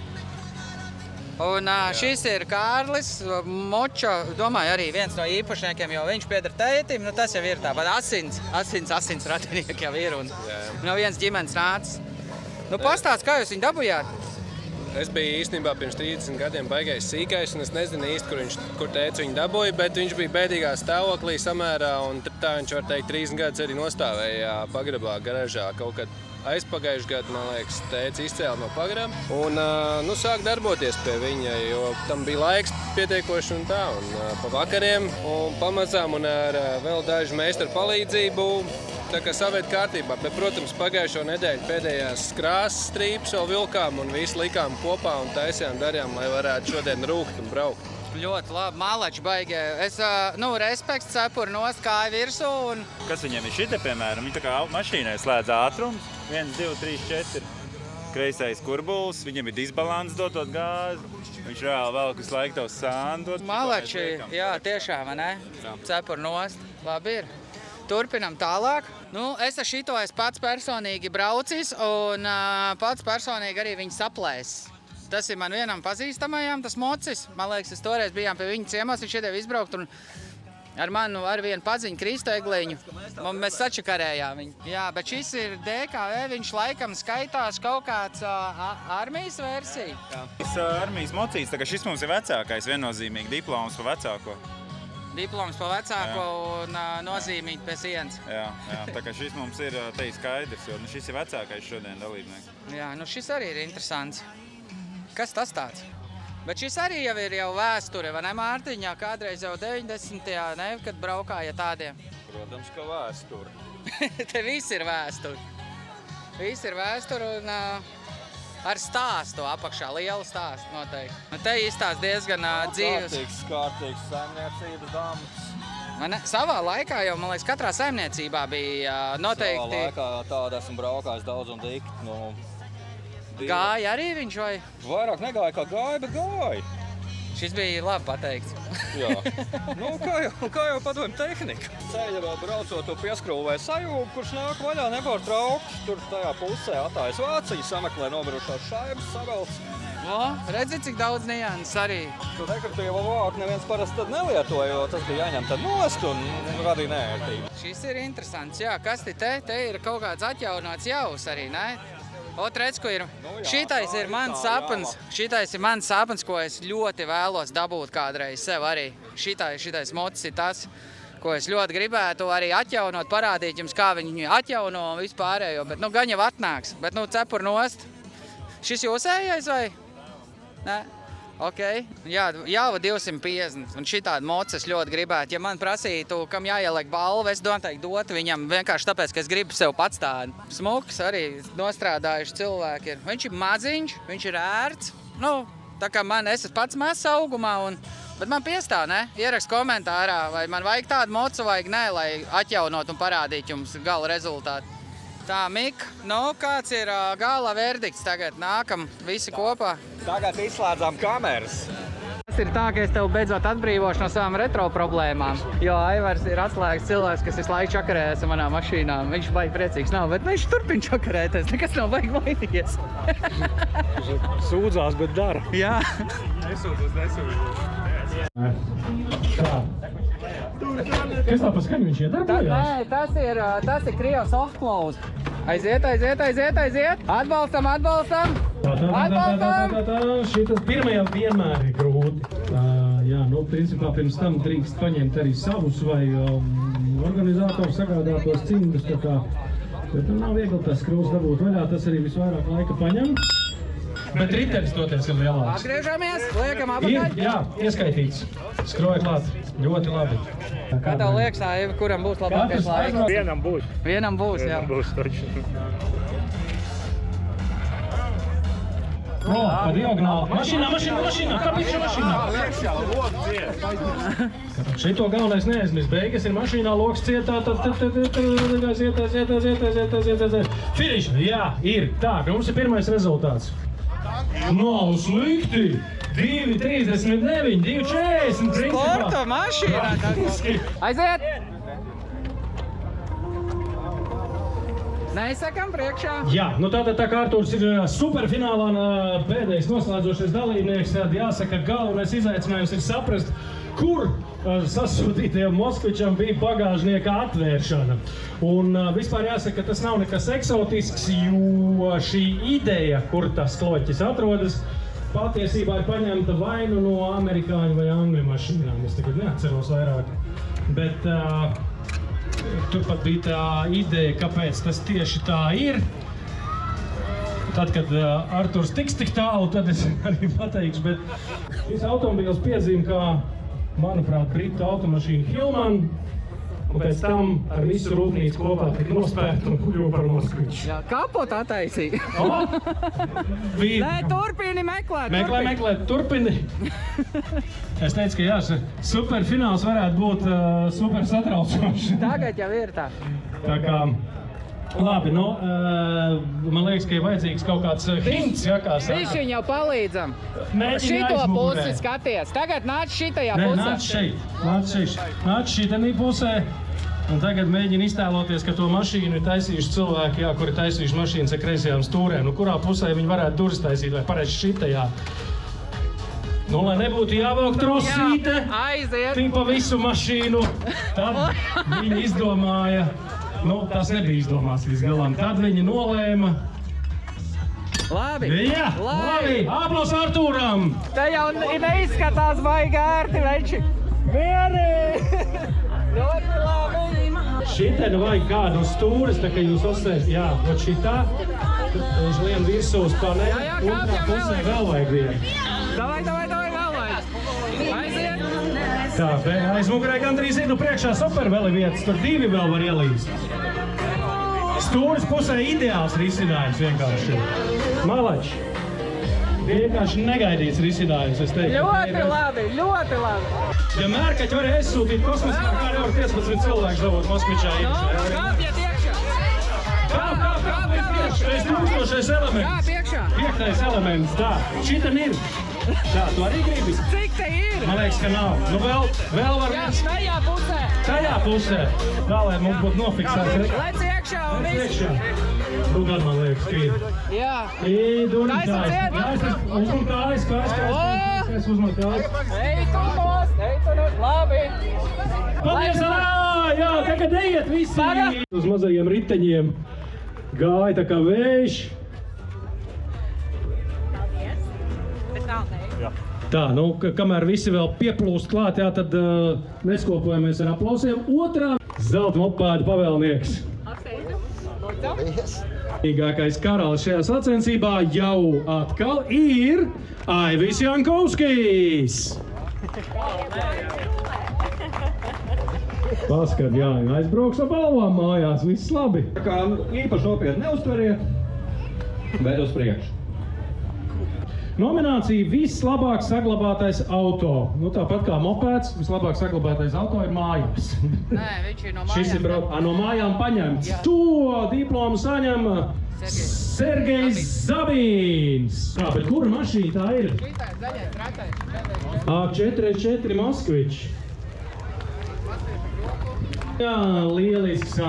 Un šis ir Kārlis Moča, domāju, arī viens no īpašniekiem, jo viņš pieder tētim. Tas jau ir tāpat asins ratinieki jau ir un no viens ģimenes nācis. Pastāst, kā jūs viņu dabujāt? Es biju īstenībā pirms 30 gadiem baigais sīkais, un es nezinu īsti, kur tēvs viņu dabūja, bet viņš bija bēdīgā stāvoklī samērā, un tā viņš, var teikt, 30 gadus arī nostāvēja pagrabā, garažā kaut kad. Aizpagājuši gadu, man liekas, tēvs izcēla no pagraba un sāk darboties pie viņa, jo tam bija laiks pietiekoši un tā. Un pa vakariem un pamazām un ar vēl dažu meistaru palīdzību tā kā savērt kārtībā. Bet, protams, pagājušo nedēļu pēdējās krāsas strīpas vēl vilkām un visu likām kopā un taisījām, darījām, lai varētu šodien rūkt un braukt. Ļoti labi, malači baigie. Es, respekts cepuru nost, kāju virsū un... Kas viņam ir šita, piemēram? Viņa tā kā mašīnai slēdz ātrums. 1, 2, 3, 4. Kreisais kurbuls, viņam ir disbalans dotot gāzi. Viņš reāli vēl visu laiku tavu sānu dot. Malači, jā, tiešām, ne? Cepuru nost. Labi ir. Turpinam tālāk. Es ar šito pats personīgi braucis un pats personīgi arī viņu saplēsis. Tas ir man vienam pazīstamajam, tas mocis. Man liekas, es toreiz bijām pie viņa ciemos, viņš iedeva izbraukt un ar manu ar vienu paziņu Kristu Egliņu. Mēs sačakarējām viņu. Jā, bet šis ir DKV, viņš laikam skaitās kaut kāds armijas versija. Šis armijas mocīts, tā kā šis mums ir vecākais, viennozīmīgi diploms pa vecāko. Diploms pa vecāko un nozīmīgi pie sienas. Jā, tā kā šis mums ir te skaidrs, jo šis ir vecākais šodien dalībnieks. Jā, šis arī ir interesants. Kas tas tāds? Bet šis arī jau ir vēsture, vai ne, Mārtiņā? Kādreiz jau 90. ne, kad braukāja tādiem. Protams, ka vēsture. Te viss ir vēsture. Viss ir vēsture un ar stāstu apakšā, lielu stāstu noteikti. Te izstāst diezgan dzīves. Kārtīgs saimniecības dāmas. Savā laikā jau, man liekas, katrā saimniecībā bija noteikti... Savā laikā tāda esmu braukājis daudz un dikti. Gāja arī viņš vai? Vairāk negāja kā gāja, bet gāja. Šis bija labi pateikts. Jā. Kā jau padomju tehnika. Ceļā braucot to pieskrūvē sajūgu, kurš nāk vaļā nepārtraukt. Tur tajā pusē atājas vāciņu, sameklē nobirušās šaibas, savelc. Redzi, cik daudz nianses arī. Tu dekoratīvo vāku neviens parasti tad nelietoja, jo tas bija jāņem tad nost un radīja neērtību. Šis ir interesants, jā. Kas te ir kaut kāds atjaunots jaus arī, ne? Redz, ko ir. Šitais ir mans sapnis. Šitais ir mans sapnis, ko es ļoti vēlos dabūt kādreiz sev arī. Šitais mocis ir tas, ko es ļoti gribētu arī atjaunot, parādīt jums, kā viņi atjauno un vispārējo. Bet gan jau atnāks. Bet cepur nost. Šis jūsējais vai? Nē? Ok. Jā, jau 250. Un šitādu moci es ļoti gribētu. Ja man prasītu, kam jāieliek balvu, es noteikti dotu viņam vienkārši tāpēc, ka es gribu sev pats tādu. Smuks arī nostrādājuši cilvēki ir. Viņš ir maziņš, viņš ir ērts. Tā kā es esmu pats mazs augumā, bet man piestāv, ne? Ierakst komentārā, vai man vajag tādu mocu, vajag nē, lai atjaunot un parādīt jums gala rezultātu. Tā, Mika, kāds ir gala verdikts tagad? Nākam visi kopā. Tagad izslēdzām kameras. Tas ir tā, ka es tev beidzot atbrīvošu no savām retro problēmām. Jo Aivars ir atslēgas cilvēks, kas visu laiku čakarējas ar manām mašīnām. Viņš baigi priecīgs nav, bet viņš turpina čakarēties. Nekas nav baigi vainījies. Sūdzās, bet dara. Jā. Kas tā pa skaņu viņš iedarbojās? Nē, tas ir Krievs softclose. Aiziet. Atbalstam. Šitas pirmajā vienmēr ir grūti. Jā, principā pirms tam drīkst paņemt arī savus vai organizātoru sagādātos cimdus. Bet nav viegli tas skrūvs dabūt vaļā, tas arī visvairāk laika paņem. Bet ritenis toties ir lielāks. Atgriežamies, liekam apakaļ. Jā, ieskaitīts. Skroja klāt. Ļoti labi. Kā tev liekas, Aiva, kuram būs labākais laiks? Vienam būs. Vienam būs, jā. Vienam būs, taču. Pa diagonāli. Mašīnā! Kāpēc šī mašīnā? Šito galvenais neaizmirst. Beigas ir mašīnā, loks cietā, tad aiziet. Finish! Jā, ir. Tā, mums ir pirmais rezultāts. Nav slikti! 2,39, 2,40 principā. Sporta mašīnā. Aiziet! Neizsakam priekšā. Jā, tātad tā kā Arturs ir superfinālā pēdējais noslēdzošais dalībnieks, tad jāsaka, galvenais izaicinājums ir saprast, kur sasūtītajam Moskvičam bija bagāžnieka atvēršana. Un vispār jāsaka, ka tas nav nekas eksotisks, jo šī ideja, kur tas kloķis atrodas, patiesībā ir paņemta vai no amerikāņu vai angļu mašīnām. Es tagad neatceros vairāk. Bet turpat bija tā ideja, kāpēc tas tieši tā ir. Tad, kad Arturs tiks tik tālu, tad es arī pateikšu, bet šis automobils piezīm kā, manuprāt, britu automašīnu Hillman, un pēc tam ar visu rūpnīcu kopā tika nospērta un kļuva par Moskviču. Jā, kapot attaisīja. Nē, turpini meklēt. Turpini. Es teicu, ka jā, superfināls varētu būt super satraucošs. Tagad jau ir tā. Tā kā, labi, man liekas, ka ir vajadzīgs kaut kāds hints, ja, kā saka. Viņš jau palīdzam. Mēģini Šito aizmugurē. pusi skaties. Tagad nāc šitajā pusē. Nāc šeit. Nāc šitanī pusē. Un tagad mēģina iztēloties, ka to mašīnu ir taisījuši cilvēki, jā, kuri taisījuši mašīnas ar kreisajām stūrēm. Nu, kurā pusē viņi varētu durvis taisīt, vai pareizi šitajā? Nu, lai nebūtu jāvelk trosīte, tik pa visu mašīnu, tad viņi izdomāja, nu, tas nebija izdomāts līdz galam, tad viņi nolēma. Labi! Jā, labi! Aplaus Artūram! Te jau neizskatās baigi ērti, veči! Mierīgi! Ļoti labi! Šitai nu vajag kādu uz stūres, tā kā jūs uzsēst, jā, ot šitā, viņš lien virsū uz paneļa, otrā pusē vēl vajag vienu. Davai, vēl vajag! Aiziet! Tā, aizmugurē gandrīz ir, nu priekšā super vēl ir vietas, tur 2 vēl var ielīst. Stūres pusē ideāls risinājums vienkārši. Malači! Vienkārši negaidīts risinājums, es teiktu. Ļoti labi! Ja mērkaķi var aizsūtīt kosmosā, kā nevar 15 cilvēku dabūt Moskvičā iekšā. Kāpjiet iekšā! Kāp iekšā! Es tūkstošais elements. Kāp iekšā! 5. elements, tā. Šitam ir. Tā, tu arī gribi? Cik te ir? Man liekas, ka nav. Nu vēl var viens. Jā, tajā pusē! Tajā pusē. Tā, lai mums būtu nofiksēts. Lec iekšā un viss! Tu gan, man liekas, ka ir. Jā. Taisa ciet! Uzman kājas. Uzman kājas. Ej tu nos, labi! Paldies, jā, tagad ejiet visi! Uz mazajiem riteņiem gāja tā kā vējš. Tā, nu, kamēr visi vēl pieplūst klāt, jā, tad neskopojamies ar aplausiem. Otrā zelta mopēda pavēlnieks. Īgākais karalis šajā sacensībā jau atkal ir Aivis Jankovskis. Paskat, jā, aizbrauks ar balvām mājās, viss labi. Tā kā īpaši nopietni neuztveriet, bet uz priekšu. Nominācija vislabāk saglabātais auto. Nu, tāpat kā mopēds, vislabāk saglabātais auto ir mājās. Nē, viņš ir no mājām. Šis ir no mājām paņemts. To diplomu saņem Sergejs Zabīns. Jā, bet kura mašīna tā ir? Šitais zaļais, ratais. A4 Moskvič. Jā, lielisks.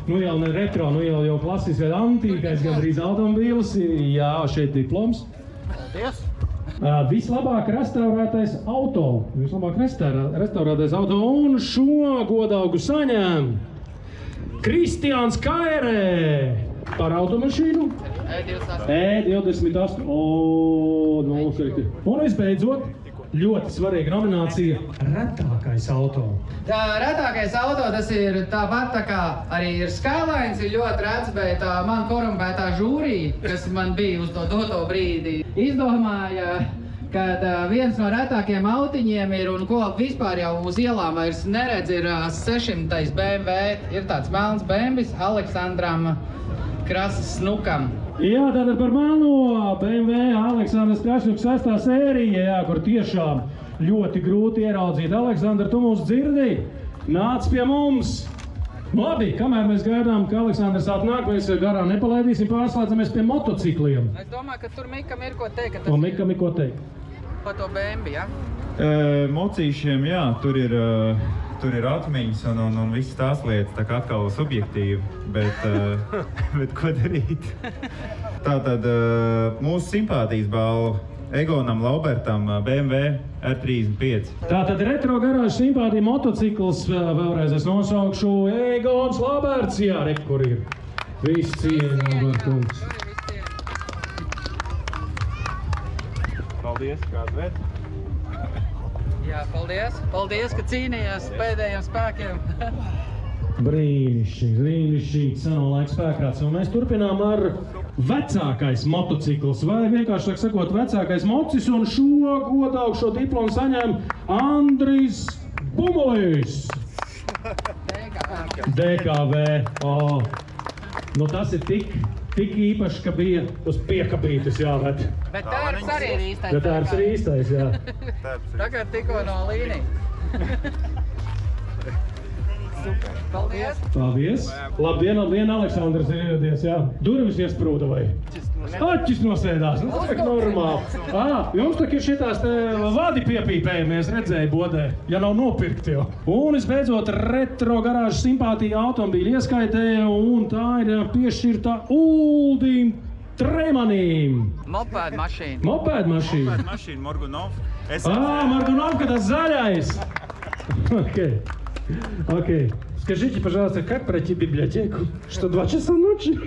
Nu jau ne retro, nu jau klasisks vai antīkais gandrīz automobīlis. Jā, šeit diploms. Vislabāk restaurētais auto. Vislabāk restaurētais auto un šo godaugu saņem Kristiāns Kairē par automašīnu E28. Un visbeidzot, ļoti svarīga nominācija retākais auto. Tā retākais auto, tas ir tāpat tā kā arī ir Skylines, ir ļoti rets, bet man korumpētā žūrija, kas man bija uz to doto brīdi, izdomāja, kad viens no retākiem autiņiem ir un ko vispār jau uz ielām vairs neredz, ir 600. BMW. Ir tāds melns BMWs Aleksandram Krasas Snukam. Jā, tātad par melno BMW Aleksandrs Krašņuks 6. sērija, jā, kur tiešām ļoti grūti ieraudzīt. Aleksandr, tu mūs dzirdi? Nāc pie mums! Labi, kamēr mēs gaidām, ka Aleksandrs atnāk, mēs garām nepalaidīsim, pārslēdzamies pie motocikliem. Es domāju, ka tur Mikam ir ko teikt. Un Mikam ir ko teikt? Par to BMW, jā? Mocīšiem, jā, tur ir atmiņas un visas tās lietas, tā kā atkal subjektīvi, bet ko darīt? Tātad mūsu simpātijas balva Egonam Laubertam BMW R35. Tātad retro garāžas simpātija motocikls, vēlreiz es nosaukšu Egons Lauberts, jā, kur ir. Viss cieņa, Laubertungs. Paldies, kāds ved? Jā, paldies. Paldies, ka cīnījās pēdējiem spēkiem. Brīnišķīgi, seno laiku spēkrāts. Un mēs turpinām ar vecākais motocikls, vai vienkārši sakot vecākais mocis, un šo godaugu, šo diplomu saņem Andris Bumulis. DKV. Nu tas ir tik īpaši, ka bija uz piekabītes jāved. Bet tērps arī ir īstais. Bet tērps ir īstais, jā. Tagad tikko no līnijas. Super. Paldies. Paldies. Labdien, Aleksandrs ir ieradies, jā. Durvis iesprūda vai? Aķis nosēdās, nu tas ir normāli. Jums tak ir šitās te vadi piepīpējumi, es redzēju bodē, ja nav nopirkti jau. Un visbeidzot retro garāžu simpātija automobīļu ieskaitēja, un tā ir piešķirta Uldim Tremanim. Mopēd mašīna. Mopēd mašīna. Mopēd mašīna, Morgunov. Моргуновка, это залясь. Окей. Скажите, пожалуйста, как пройти в библиотеку? Что, 2 часа ночи?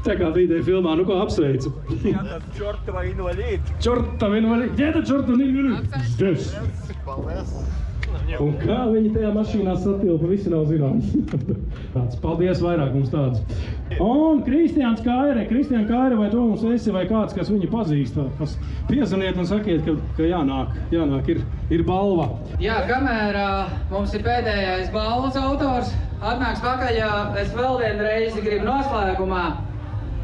Tā kā vidē filmā, nu ko apsveicu. Jā, tad čortava invalīdi. Čortava invalīdi. Где это čortava invalīdi? Здесь. Un kā viņi tajā mašīnā satilpa, visi nav zināms. Tāds, paldies, vairāk mums tāds. Un Kristiāns Kaire, vai tu mums esi vai kāds, kas viņu pazīst? Piezvaniet un sakiet, ka jānāk, ir balva. Jā, kamēr mums ir pēdējais balvas autors, atnāks pakaļ, es vēl vienreiz gribu noslēgumā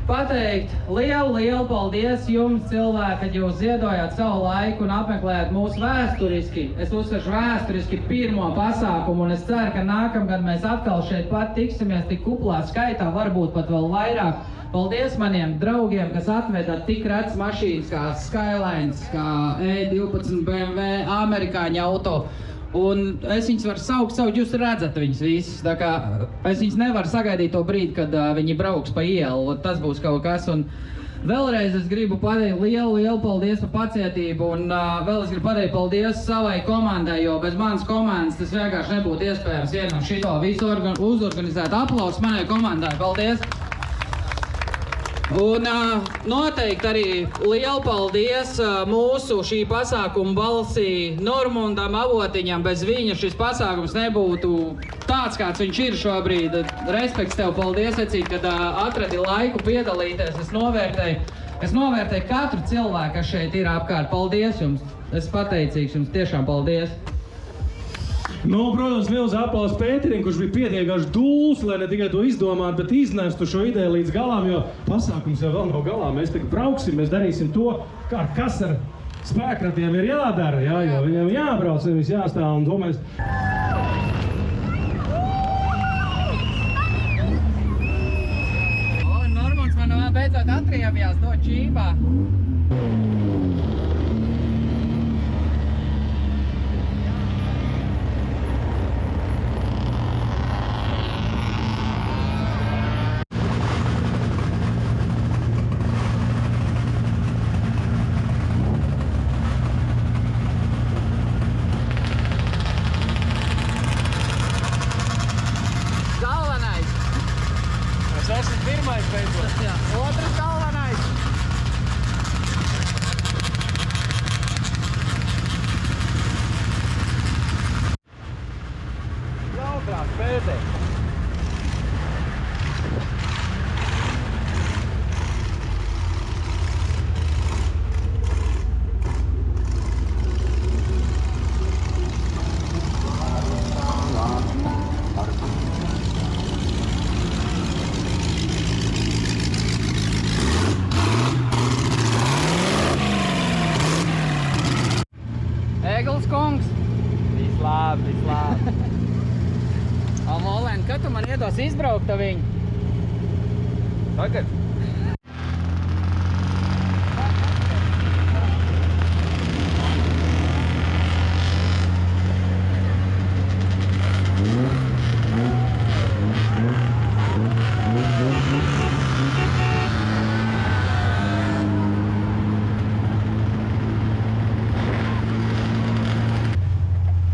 pateikt lielu paldies jums, cilvēki, kad jūs ziedojāt savu laiku un apmeklējāt mūsu vēsturiski, es uzsveršu vēsturiski pirmo pasākumu, un es ceru, ka nākamgad mēs atkal šeit pat tiksimies tik kuplā skaitā, varbūt pat vēl vairāk. Paldies maniem draugiem, kas atveda tik rets mašīnas kā Skylines, kā E12 BMW, amerikāņu auto. Un es viņus varu saukt, jūs redzat viņus visus, tā kā es viņus nevaru sagaidīt to brīdi, kad viņi brauks pa ielu, tas būs kaut kas. Un vēlreiz es gribu pateikt lielu paldies par pacietību, un vēl es gribu pateikt paldies savai komandai, jo bez manas komandas tas vienkārši nebūtu iespējams vienam šito visu uzorganizēt. Aplausus manai komandai, paldies! Un noteikti arī lielu paldies mūsu šī pasākuma balsī Normundam Avotiņam. Bez viņa šis pasākums nebūtu tāds, kāds viņš ir šobrīd. Respekts tev, paldies, Ecīt, kad atradi laiku piedalīties. Es novērtēju katru cilvēku, kas šeit ir apkārt. Paldies jums! Es pateicīgs jums, tiešām paldies! Nu, protams, liels aplauss Pēterim, kurš bija pietiekami dūls, lai ne tikai to izdomātu, bet iznestu šo ideju līdz galām, jo pasākums jau vēl nav galā. Mēs tagad brauksim, mēs darīsim to, kas ar spēkratiem ir jādara, jo viņiem jābrauc, nevis jāstāv, un to mēs... Normunds man beidzot atriebjās to čībā. Vislābi. Holēn, kad tu man iedos izbraukt ar viņu? Tagad.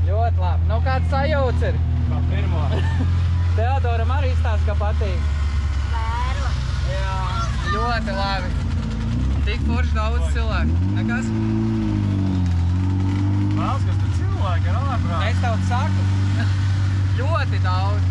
Ļoti labi. Nu, kāds sajūts ir? Kā pirmo. Teodoram arī izstāst, ka patīk. Vērla. Jā, ļoti labi. Tik forši daudz cilvēku. Nekas? Vēlas, kas tur cilvēki ir ārprāt. Es tev saku. Ļoti daudz.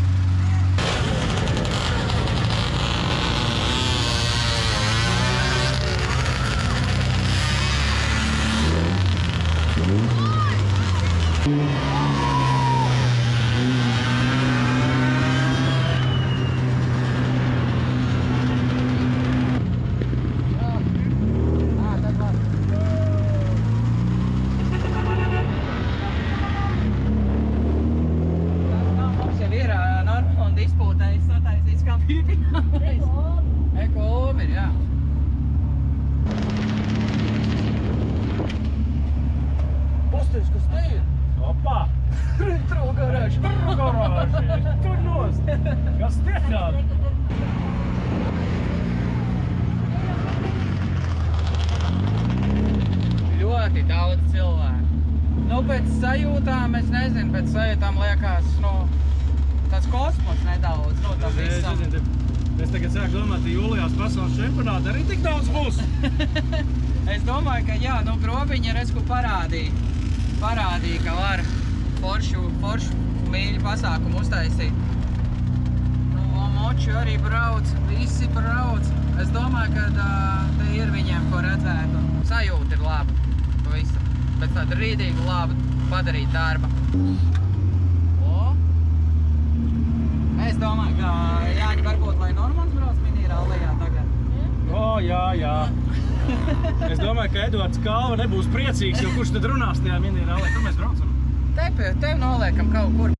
Pasties, kas te ir? Opā! Retro garāži! Tur nost! Kas tie tādi? Ļoti daudz cilvēku. Nu, pēc sajūtām, es nezinu, pēc sajūtām liekas, tāds kosmos nedaudz, tam visam. Es tagad sāku domāt, ka jūlijās pasaules čempionāti arī tik daudz būs. Es domāju, ka jā, Grobiņa redz, ko parādīja, ka var foršu mīļu pasākumu uztaisīt. Moči arī brauc, visi brauc. Es domāju, ka te ir viņiem, ko redzēt. Sajūta ir laba, visu. Pēc tāda rīdīga laba padarīt darba. Es domāju, ka Jāņi varbūt, lai Normans brauc minirallijā tagad. Jā. Es domāju, ka Eduards Kalva nebūs priecīgs, jo kurš tad runās tajā minirallē, kur mēs braucam? Tev noliekam kaut kur